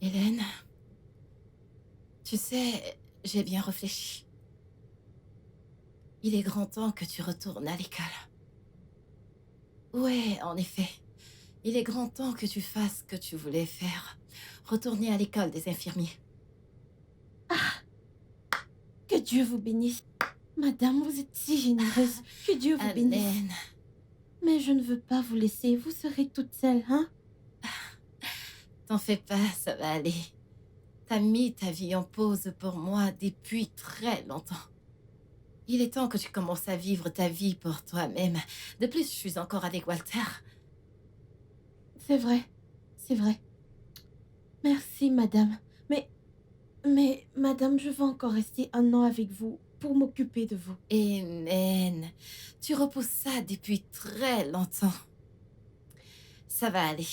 Hélène, tu sais, j'ai bien réfléchi. Il est grand temps que tu retournes à l'école. Ouais, en effet. Il est grand temps que tu fasses ce que tu voulais faire. Retourner à l'école des infirmiers. Que Dieu vous bénisse. Madame, vous êtes si généreuse. Que Dieu vous bénisse. Amen. Mais je ne veux pas vous laisser. Vous serez toute seule, hein? T'en fais pas, ça va aller. T'as mis ta vie en pause pour moi depuis très longtemps. Il est temps que tu commences à vivre ta vie pour toi-même. De plus, je suis encore avec Walter. C'est vrai. C'est vrai. Merci, madame. Mais, madame, je veux encore rester 1 an avec vous pour m'occuper de vous. Amen. Tu repousses ça depuis très longtemps. Ça va aller.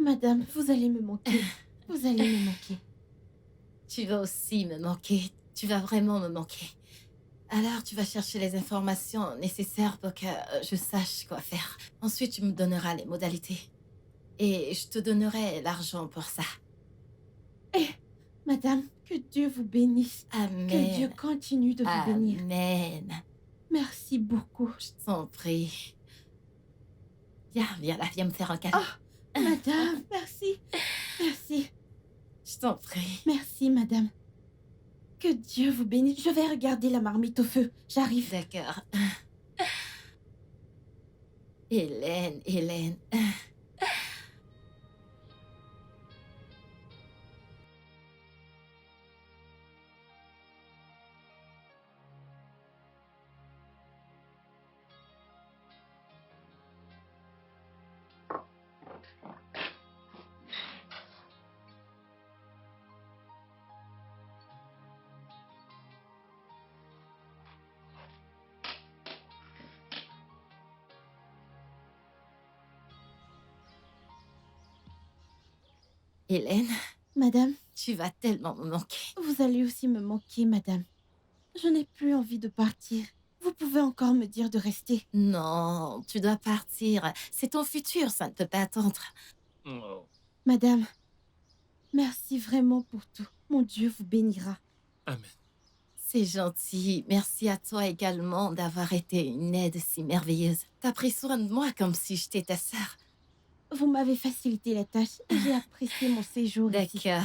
Madame, vous allez me manquer. Vous allez me manquer. Tu vas aussi me manquer. Tu vas vraiment me manquer. Alors, tu vas chercher les informations nécessaires pour que je sache quoi faire. Ensuite, tu me donneras les modalités. Et je te donnerai l'argent pour ça. Madame, que Dieu vous bénisse. Amen. Que Dieu continue de vous bénir. Amen. Merci beaucoup. Je t'en prie. Viens là, viens me faire un câlin. Madame, merci. Merci. Je t'en prie. Merci, madame. Que Dieu vous bénisse. Je vais regarder la marmite au feu. J'arrive. D'accord. Hélène, Hélène. Hélène, Madame, tu vas tellement me manquer. vous allez aussi me manquer, madame. Je n'ai plus envie de partir. Vous pouvez encore me dire de rester. Non, tu dois partir. C'est ton futur, ça ne peut pas attendre. Oh. Madame, merci vraiment pour tout. Mon Dieu vous bénira. Amen. C'est gentil. Merci à toi également d'avoir été une aide si merveilleuse. T'as pris soin de moi comme si j'étais ta sœur. Vous m'avez facilité la tâche. J'ai apprécié mon séjour ici. D'accord.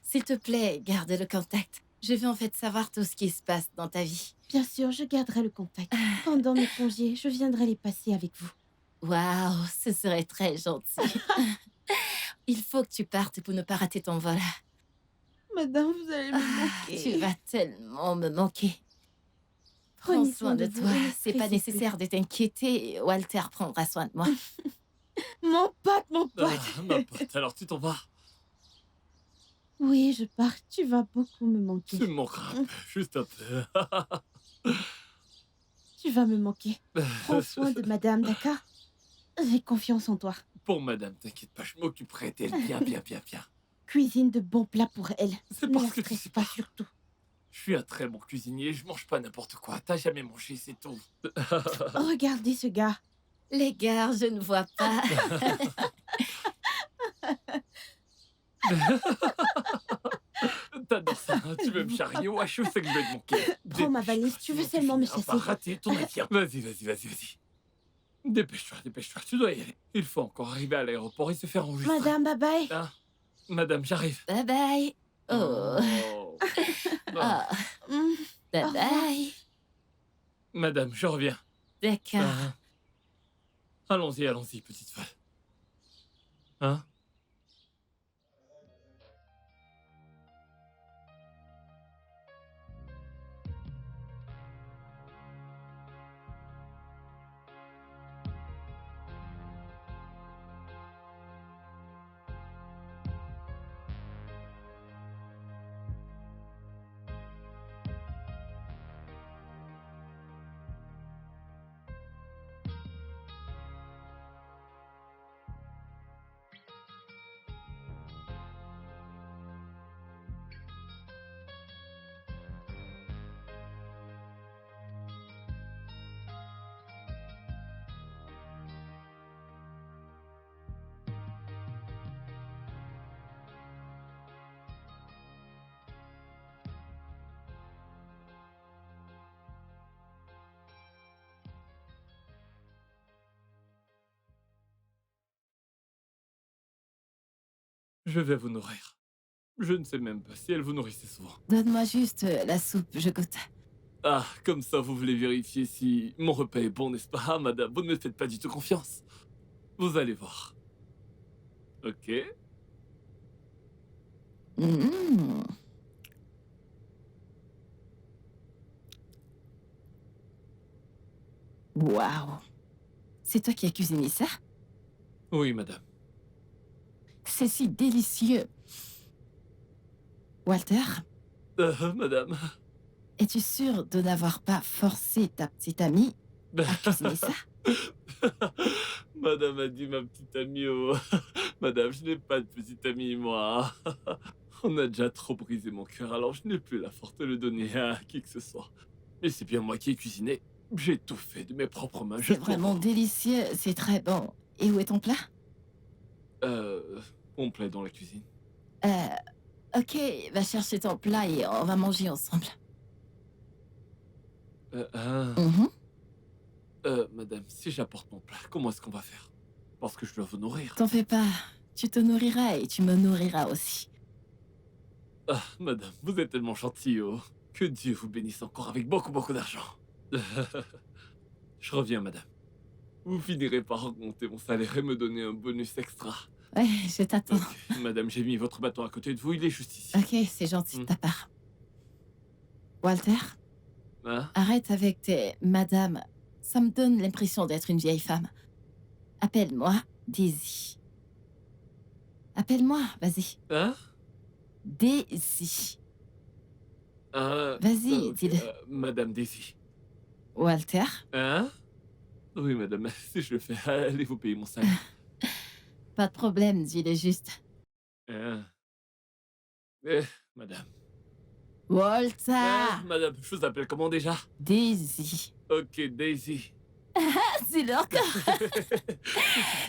S'il te plaît, garde le contact. Je veux en fait savoir tout ce qui se passe dans ta vie. Bien sûr, je garderai le contact. Pendant mes congés, je viendrai les passer avec vous. Waouh, ce serait très gentil. Il faut que tu partes pour ne pas rater ton vol. Madame, vous allez me manquer. Tu vas tellement me manquer. Prends Prenez soin de vous toi. et ne C'est pas stressez plus. nécessaire de t'inquiéter. Walter prendra soin de moi. Mon pote, mon pote. Ah, ma pote, alors tu t'en vas. Oui, je pars. Tu vas beaucoup me manquer. Tu me manqueras un peu, juste un peu. Tu vas me manquer. Prends soin de madame, d'accord? J'ai confiance en toi. Pour madame, t'inquiète pas, je m'occuperai d'elle bien, bien, bien, bien. Cuisine de bons plats pour elle. C'est Ne parce la que tu stresse sais pas pas. surtout. Je suis un très bon cuisinier, je mange pas n'importe quoi. T'as jamais mangé, c'est tout. Regardez ce gars. Les gars, je ne vois pas. T'adores ça, hein, tu veux me charrier? Ouais, je sais que je vais te manquer. Prends ma valise, tu veux seulement me Pas chasser. rater ton avion. Vas-y, vas-y, vas-y, vas-y. Dépêche-toi, dépêche-toi, tu dois y aller. Il faut encore arriver à l'aéroport et se faire enregistrer. Madame, bye bye. Ah, madame, j'arrive. Bye bye. Oh. Oh. Ah. Hmm, Bye Au revoir. bye. Madame, je reviens. D'accord. Ah. Allons-y, allons-y, petite folle. Hein? Je vais vous nourrir. Je ne sais même pas si elle vous nourrissait souvent. Donne-moi juste la soupe, je goûte. Ah, comme ça, vous voulez vérifier si mon repas est bon, n'est-ce pas? Ah, madame, vous ne me faites pas du tout confiance. Vous allez voir. Ok. Mmh. Waouh. C'est toi qui as cuisiné ça? Oui, madame. C'est si délicieux. Walter, Madame. es-tu sûr de n'avoir pas forcé ta petite amie à cuisiner ça? Madame a dit ma petite amie au... Madame, je n'ai pas de petite amie, moi. On a déjà trop brisé mon cœur, alors je n'ai plus la force de le donner à qui que ce soit. Et c'est bien moi qui ai cuisiné. J'ai tout fait de mes propres mains. C'est jusqu'au vraiment bout. délicieux, c'est très bon. Et où est ton plat? Complet dans la cuisine. Ok, va chercher ton plat et on va manger ensemble. Mhm. Madame, si j'apporte mon plat, comment est-ce qu'on va faire? Parce que je dois vous nourrir. T'en fais pas, tu te nourriras et tu me nourriras aussi. Ah, madame, vous êtes tellement gentille, oh. Que Dieu vous bénisse encore avec beaucoup, beaucoup d'argent. Je reviens, madame. Vous finirez par augmenter mon salaire et me donner un bonus extra. Ouais, je t'attends. Ok, madame, j'ai mis votre bâton à côté de vous, il est juste ici. Ok, c'est gentil de ta part. Walter, Hein? arrête avec tes madame. Ça me donne l'impression d'être une vieille femme. Appelle-moi Daisy. Appelle-moi, vas-y. Hein? Daisy. Vas-y, Vas-y, dis-le. Madame Daisy. Walter, Hein? Oui, madame, si je le fais, allez vous payer mon salaire. pas de problème, dis-le juste. Hein? Madame. Walter, Madame, je vous appelle comment déjà? Daisy. Ok, Daisy. Dis-le encore.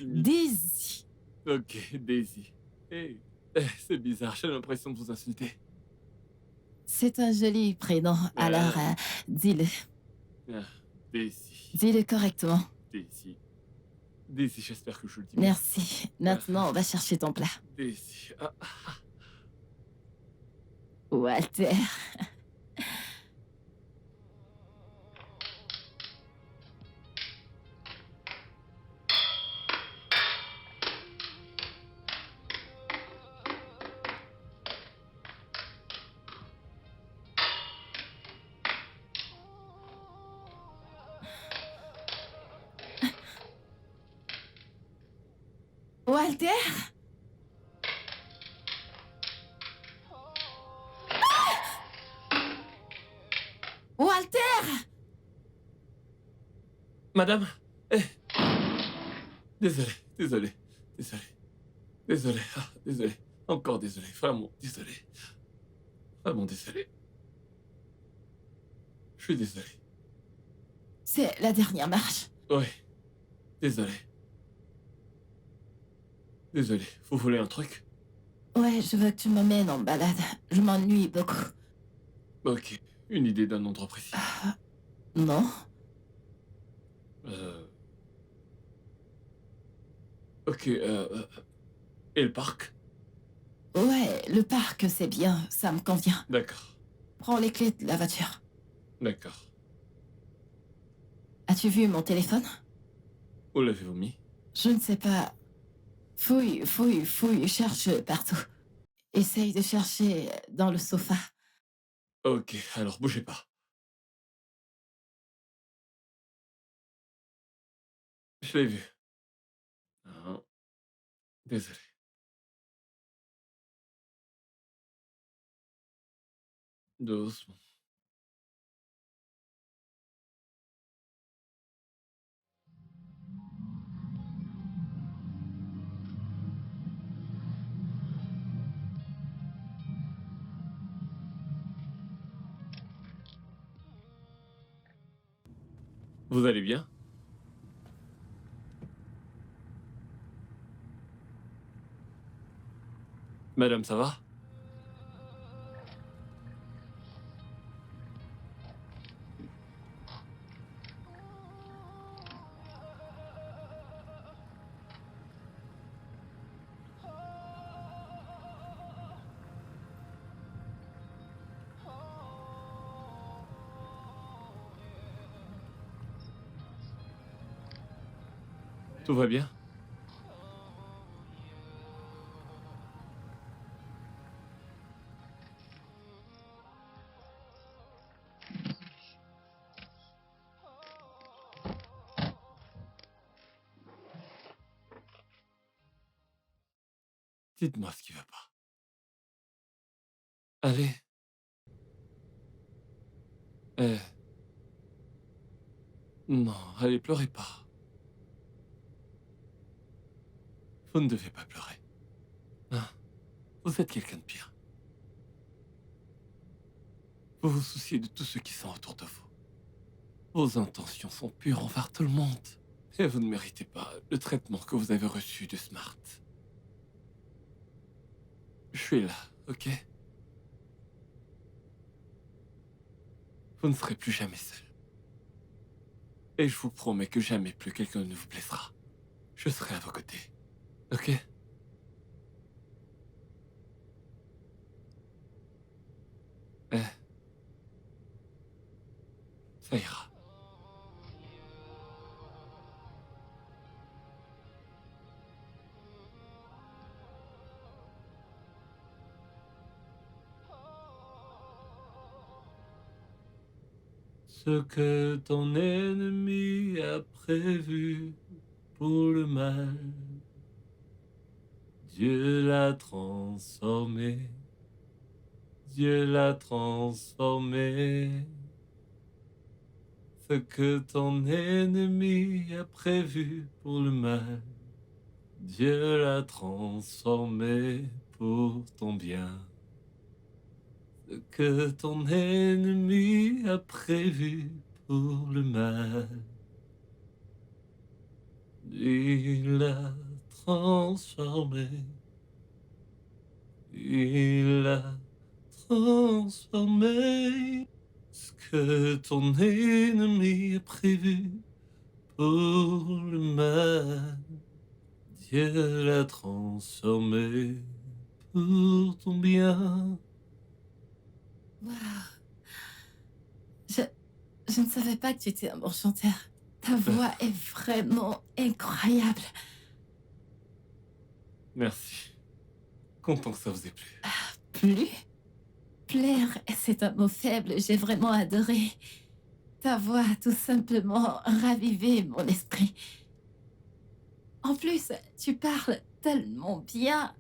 Daisy. Ok, Daisy. C'est bizarre, j'ai l'impression de vous insulter. C'est un joli prénom, alors dis-le. Daisy. Dis-le correctement. Daisy. Daisy, j'espère que je le dis bien. Merci. Maintenant, on va chercher ton plat. Daisy. Walter. Walter? Walter! Madame. Désolé, désolé, désolé. Désolé, désolé. Encore désolé, vraiment désolé. Vraiment désolé. Je suis désolé. C'est la dernière marche. Oui. Désolé. Désolé. Vous voulez un truc? Ouais, je veux que tu m'emmènes en balade. Je m'ennuie beaucoup. Ok. Une idée d'un endroit précis. Non? Ok, et le parc? Ouais, le parc, c'est bien. Ça me convient. D'accord. Prends les clés de la voiture. D'accord. As-tu vu mon téléphone? Où l'avez-vous mis? Je ne sais pas. Fouille, fouille, fouille, cherche partout. Essaye de chercher dans le sofa. Ok, alors bougez pas. Je l'ai vu. Ah, désolé. Doucement. Vous allez bien? Madame, ça va? Tout va bien? Dites-moi ce qui va pas. Allez. Non, allez, pleurez pas. Vous ne devez pas pleurer. Non, vous êtes quelqu'un de bien. Vous vous souciez de tous ceux qui sont autour de vous. Vos intentions sont pures envers tout le monde. Et vous ne méritez pas le traitement que vous avez reçu de Smart. Je suis là, ok? Vous ne serez plus jamais seul. Et je vous promets que jamais plus quelqu'un ne vous blessera. Je serai à vos côtés, ok? Ça ira. Ce que ton ennemi a prévu pour le mal, Dieu l'a transformé. Dieu l'a transformé. Ce que ton ennemi a prévu pour le mal, Dieu l'a transformé pour ton bien. Ce que ton ennemi a prévu pour le mal, il l'a transformé. Il l'a transformé. Ce que ton ennemi a prévu pour le mal, Dieu l'a transformé pour ton bien. Waouh. Je, je ne savais pas que tu étais un bon chanteur. Ta voix est vraiment incroyable. Merci. Content que ça vous ait plu. Plus? Plaire, c'est un mot faible. J'ai vraiment adoré. Ta voix a tout simplement ravivé mon esprit. En plus, tu parles tellement bien,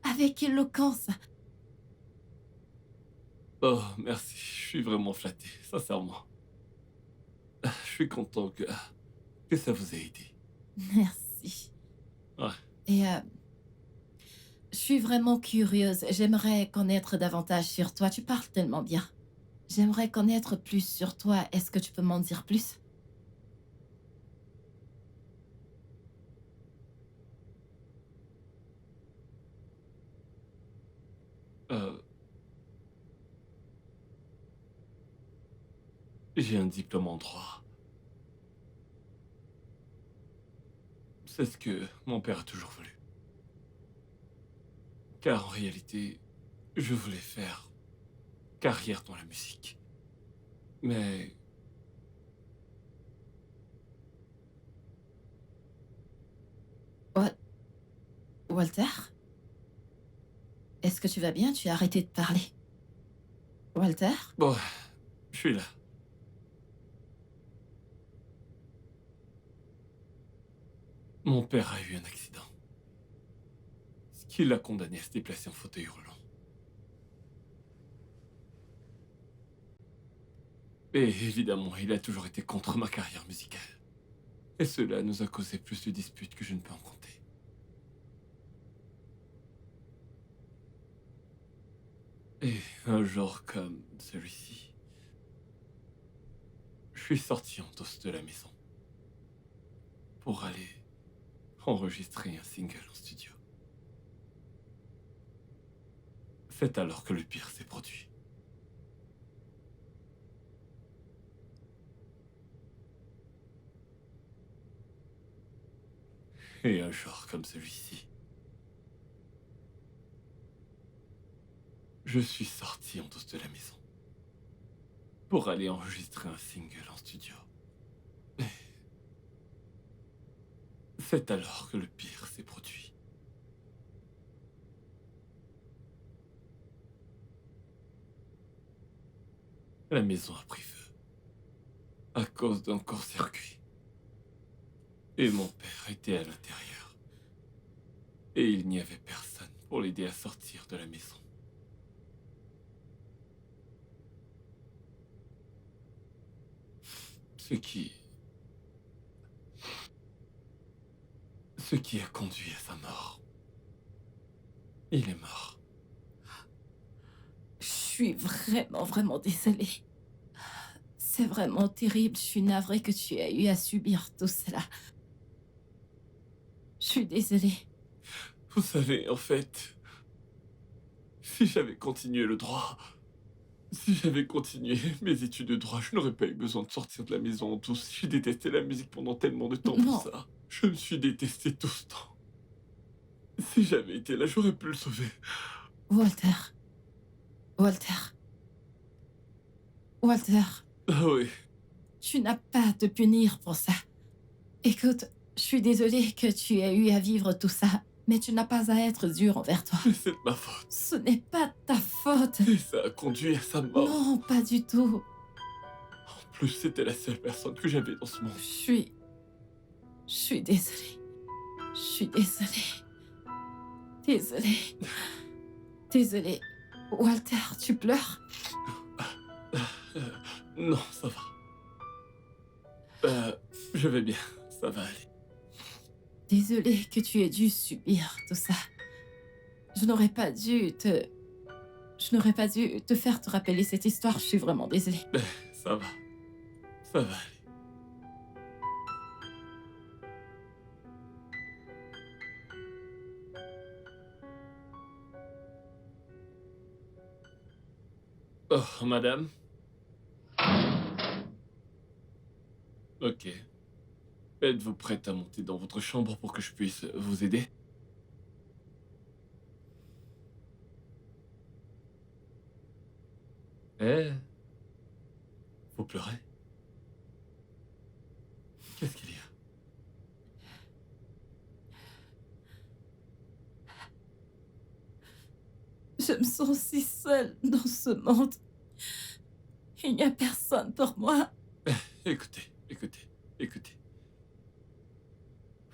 avec éloquence. Oh, merci. Je suis vraiment flatté, sincèrement. Je suis content que ça vous ait aidé. Merci. Ouais. Et je suis vraiment curieuse. J'aimerais connaître davantage sur toi. Tu parles tellement bien. J'aimerais connaître plus sur toi. Est-ce que tu peux m'en dire plus? J'ai un diplôme en droit. C'est ce que mon père a toujours voulu. Car en réalité, je voulais faire carrière dans la musique. Mais Walter? Est-ce que tu vas bien? Tu as arrêté de parler. Walter? bon, je suis là. Mon père a eu un accident. Ce qui l'a condamné à se déplacer en fauteuil roulant. Et évidemment, il a toujours été contre ma carrière musicale. Et cela nous a causé plus de disputes que je ne peux en compter. Et un jour comme celui-ci, je suis sorti en douce de la maison pour aller enregistrer un single en studio. C'est alors que le pire s'est produit. Et un jour comme celui-ci, je suis sorti en douce de la maison pour aller enregistrer un single en studio. Et c'est alors que le pire s'est produit. La maison a pris feu à cause d'un court-circuit. Et mon père était à l'intérieur. Et il n'y avait personne pour l'aider à sortir de la maison. Ce qui a conduit à sa mort. Il est mort. Je suis vraiment désolée. C'est vraiment terrible. Je suis navrée que tu aies eu à subir tout cela. Je suis désolée. Vous savez, en fait, si j'avais continué le droit, si j'avais continué mes études de droit, je n'aurais pas eu besoin de sortir de la maison en douce. J'ai détesté la musique pendant tellement de temps Non. pour ça. Je me suis détesté tout ce temps. Si j'avais été là, j'aurais pu le sauver. Walter. Ah oui. Tu n'as pas à te punir pour ça. Écoute, je suis désolée que tu aies eu à vivre tout ça, mais tu n'as pas à être dur envers toi. Mais c'est de ma faute. Ce n'est pas ta faute. Et ça a conduit à sa mort. Non, pas du tout. plus, c'était la seule personne que j'avais dans ce monde. Je suis désolée. Je suis désolée. Désolée. Désolée. Walter, tu pleures? Non, ça va. Je vais bien, ça va aller. Désolée que tu aies dû subir tout ça. Je n'aurais pas dû te faire te rappeler cette histoire. Je suis vraiment désolée. Ça va. Ça va aller. Oh, madame. Ok. Êtes-vous prête à monter dans votre chambre pour que je puisse vous aider? Eh? Vous pleurez? Qu'est-ce qu'il y a? Je me sens si seule dans ce monde. Il n'y a personne pour moi. Écoutez.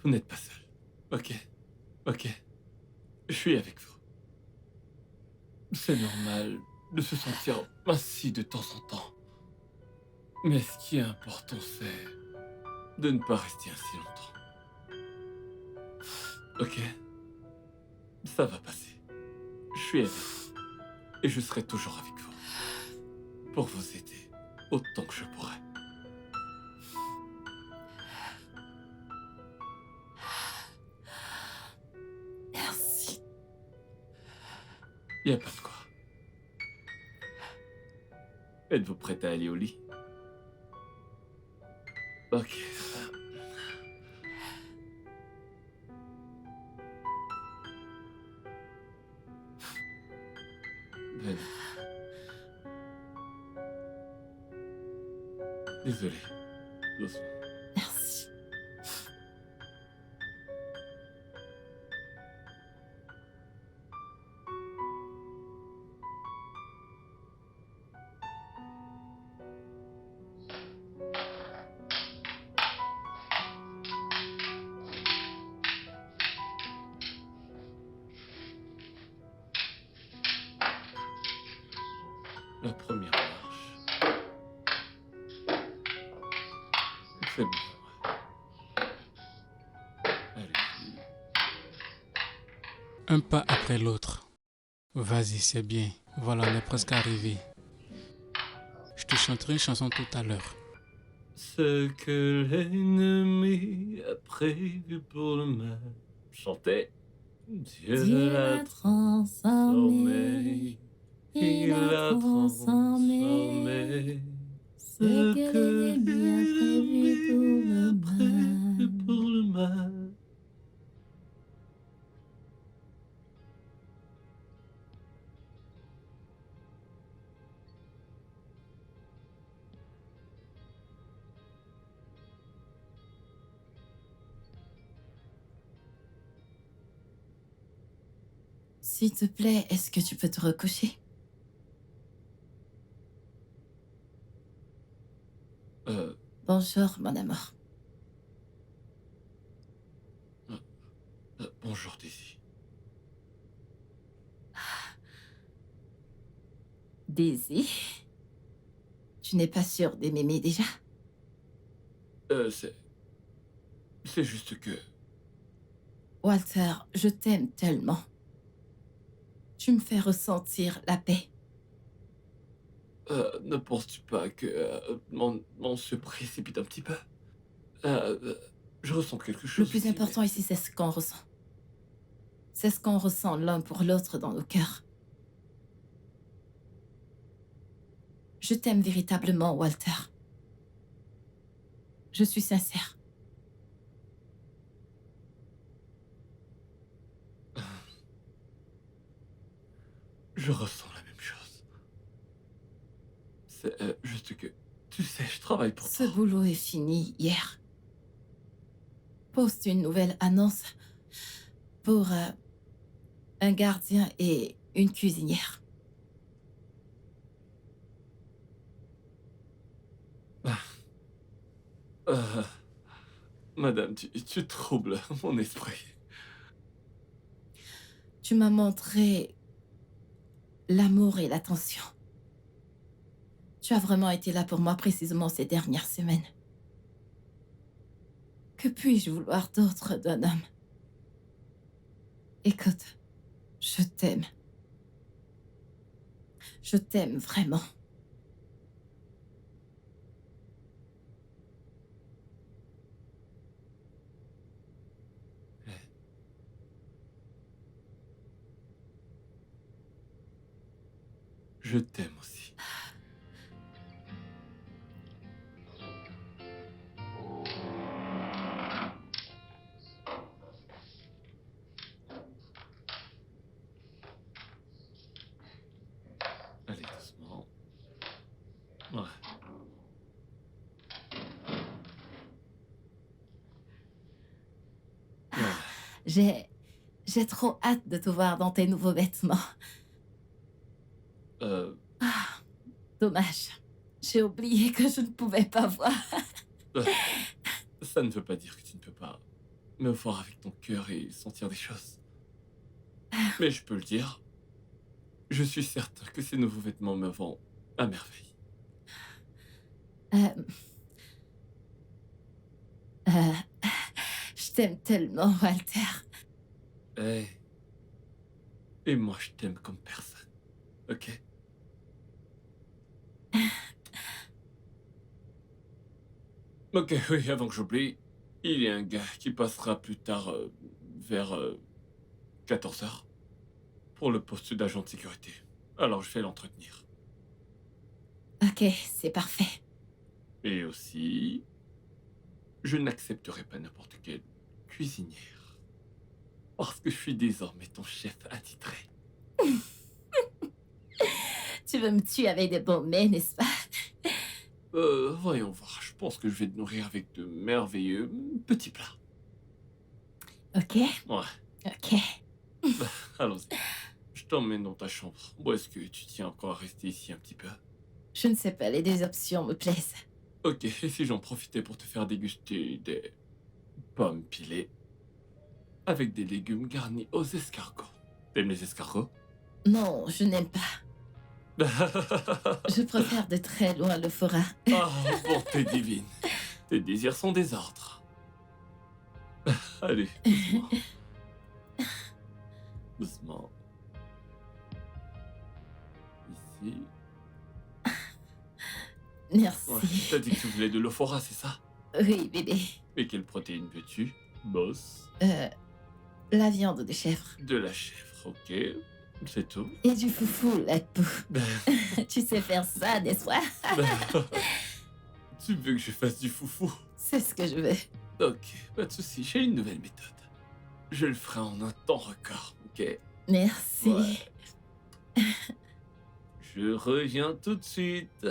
Vous n'êtes pas seul. Ok. Je suis avec vous. C'est normal de se sentir ainsi de temps en temps. Mais ce qui est important, c'est de ne pas rester ainsi longtemps. Ok? Ça va passer. Je suis avec vous. Et je serai toujours avec vous. Pour vous aider autant que je pourrai. Merci. Y a pas de quoi. Êtes-vous prête à aller au lit? Ok. Venez. Désolé. Doucement. Merci. La première marche. C'est bon. Allez. Un pas après l'autre. Vas-y, c'est bien. Voilà, on est presque arrivé. Je te chanterai une chanson tout à l'heure. Ce que l'ennemi a prévu pour le mal. Chantez. Dieu l'a transformé. Il a transformé ce que lui a prévu pour le mal. S'il te plaît, est-ce que tu peux te recoucher? Bonjour, mon amour. Bonjour, Daisy. Daisy? Tu n'es pas sûre de m'aimer déjà? C'est juste que... Walter, je t'aime tellement. Tu me fais ressentir la paix. Ne penses-tu pas que mon se précipite un petit peu? Je ressens quelque chose. Le plus important ici, c'est ce qu'on ressent. C'est ce qu'on ressent l'un pour l'autre dans nos cœurs. Je t'aime véritablement, Walter. Je suis sincère. Je ressens la même chose. C'est juste que... Tu sais, je travaille pour Ce toi. boulot est fini hier. Poste une nouvelle annonce pour un gardien et une cuisinière. Euh, Madame, tu troubles mon esprit. Tu m'as montré l'amour et l'attention. Tu as vraiment été là pour moi précisément ces dernières semaines. Que puis-je vouloir d'autre d'un homme? Écoute, je t'aime. Je t'aime vraiment. Je t'aime aussi. Allez, doucement. Ouais. J'ai trop hâte de te voir dans tes nouveaux vêtements. Dommage. J'ai oublié que je ne pouvais pas voir. Ça ne veut pas dire que tu ne peux pas me voir avec ton cœur et sentir des choses. Mais je peux le dire. Je suis certain que ces nouveaux vêtements me vont à merveille. Je t'aime tellement, Walter. Et moi, je t'aime comme personne. Ok? Ok, oui, avant que j'oublie, il y a un gars qui passera plus tard vers 14 heures pour le poste d'agent de sécurité. Alors, je vais l'entretenir. Ok, c'est parfait. Et aussi, je n'accepterai pas n'importe quelle cuisinière. Parce que je suis désormais ton chef attitré. Tu veux me tuer avec des bons mets, n'est-ce pas? Voyons voir. Je pense que je vais te nourrir avec de merveilleux petits plats. Ok, Ouais, ok. allons-y. Je t'emmène dans ta chambre. Ou est-ce que tu tiens encore à rester ici un petit peu? Je ne sais pas, les deux options me plaisent. Ok, et si j'en profitais pour te faire déguster des pommes pilées avec des légumes garnis aux escargots. T'aimes les escargots? Non, je n'aime pas. Je préfère de très loin le forain. Ah, bonté divine. Tes désirs sont des ordres. Allez, doucement. Doucement. Ici. Merci. Ouais, t'as dit que tu voulais de l'euphoria, c'est ça? Oui, bébé. Et quelle protéine veux-tu, boss? La viande de chèvre. De la chèvre, ok. C'est tout. Et du foufou, la peau. Tu sais faire ça, n'est-ce pas? Tu veux que je fasse du foufou? C'est ce que je veux. Ok, pas de souci. J'ai une nouvelle méthode. Je le ferai en un temps record, ok? Merci. Ouais. Je reviens tout de suite.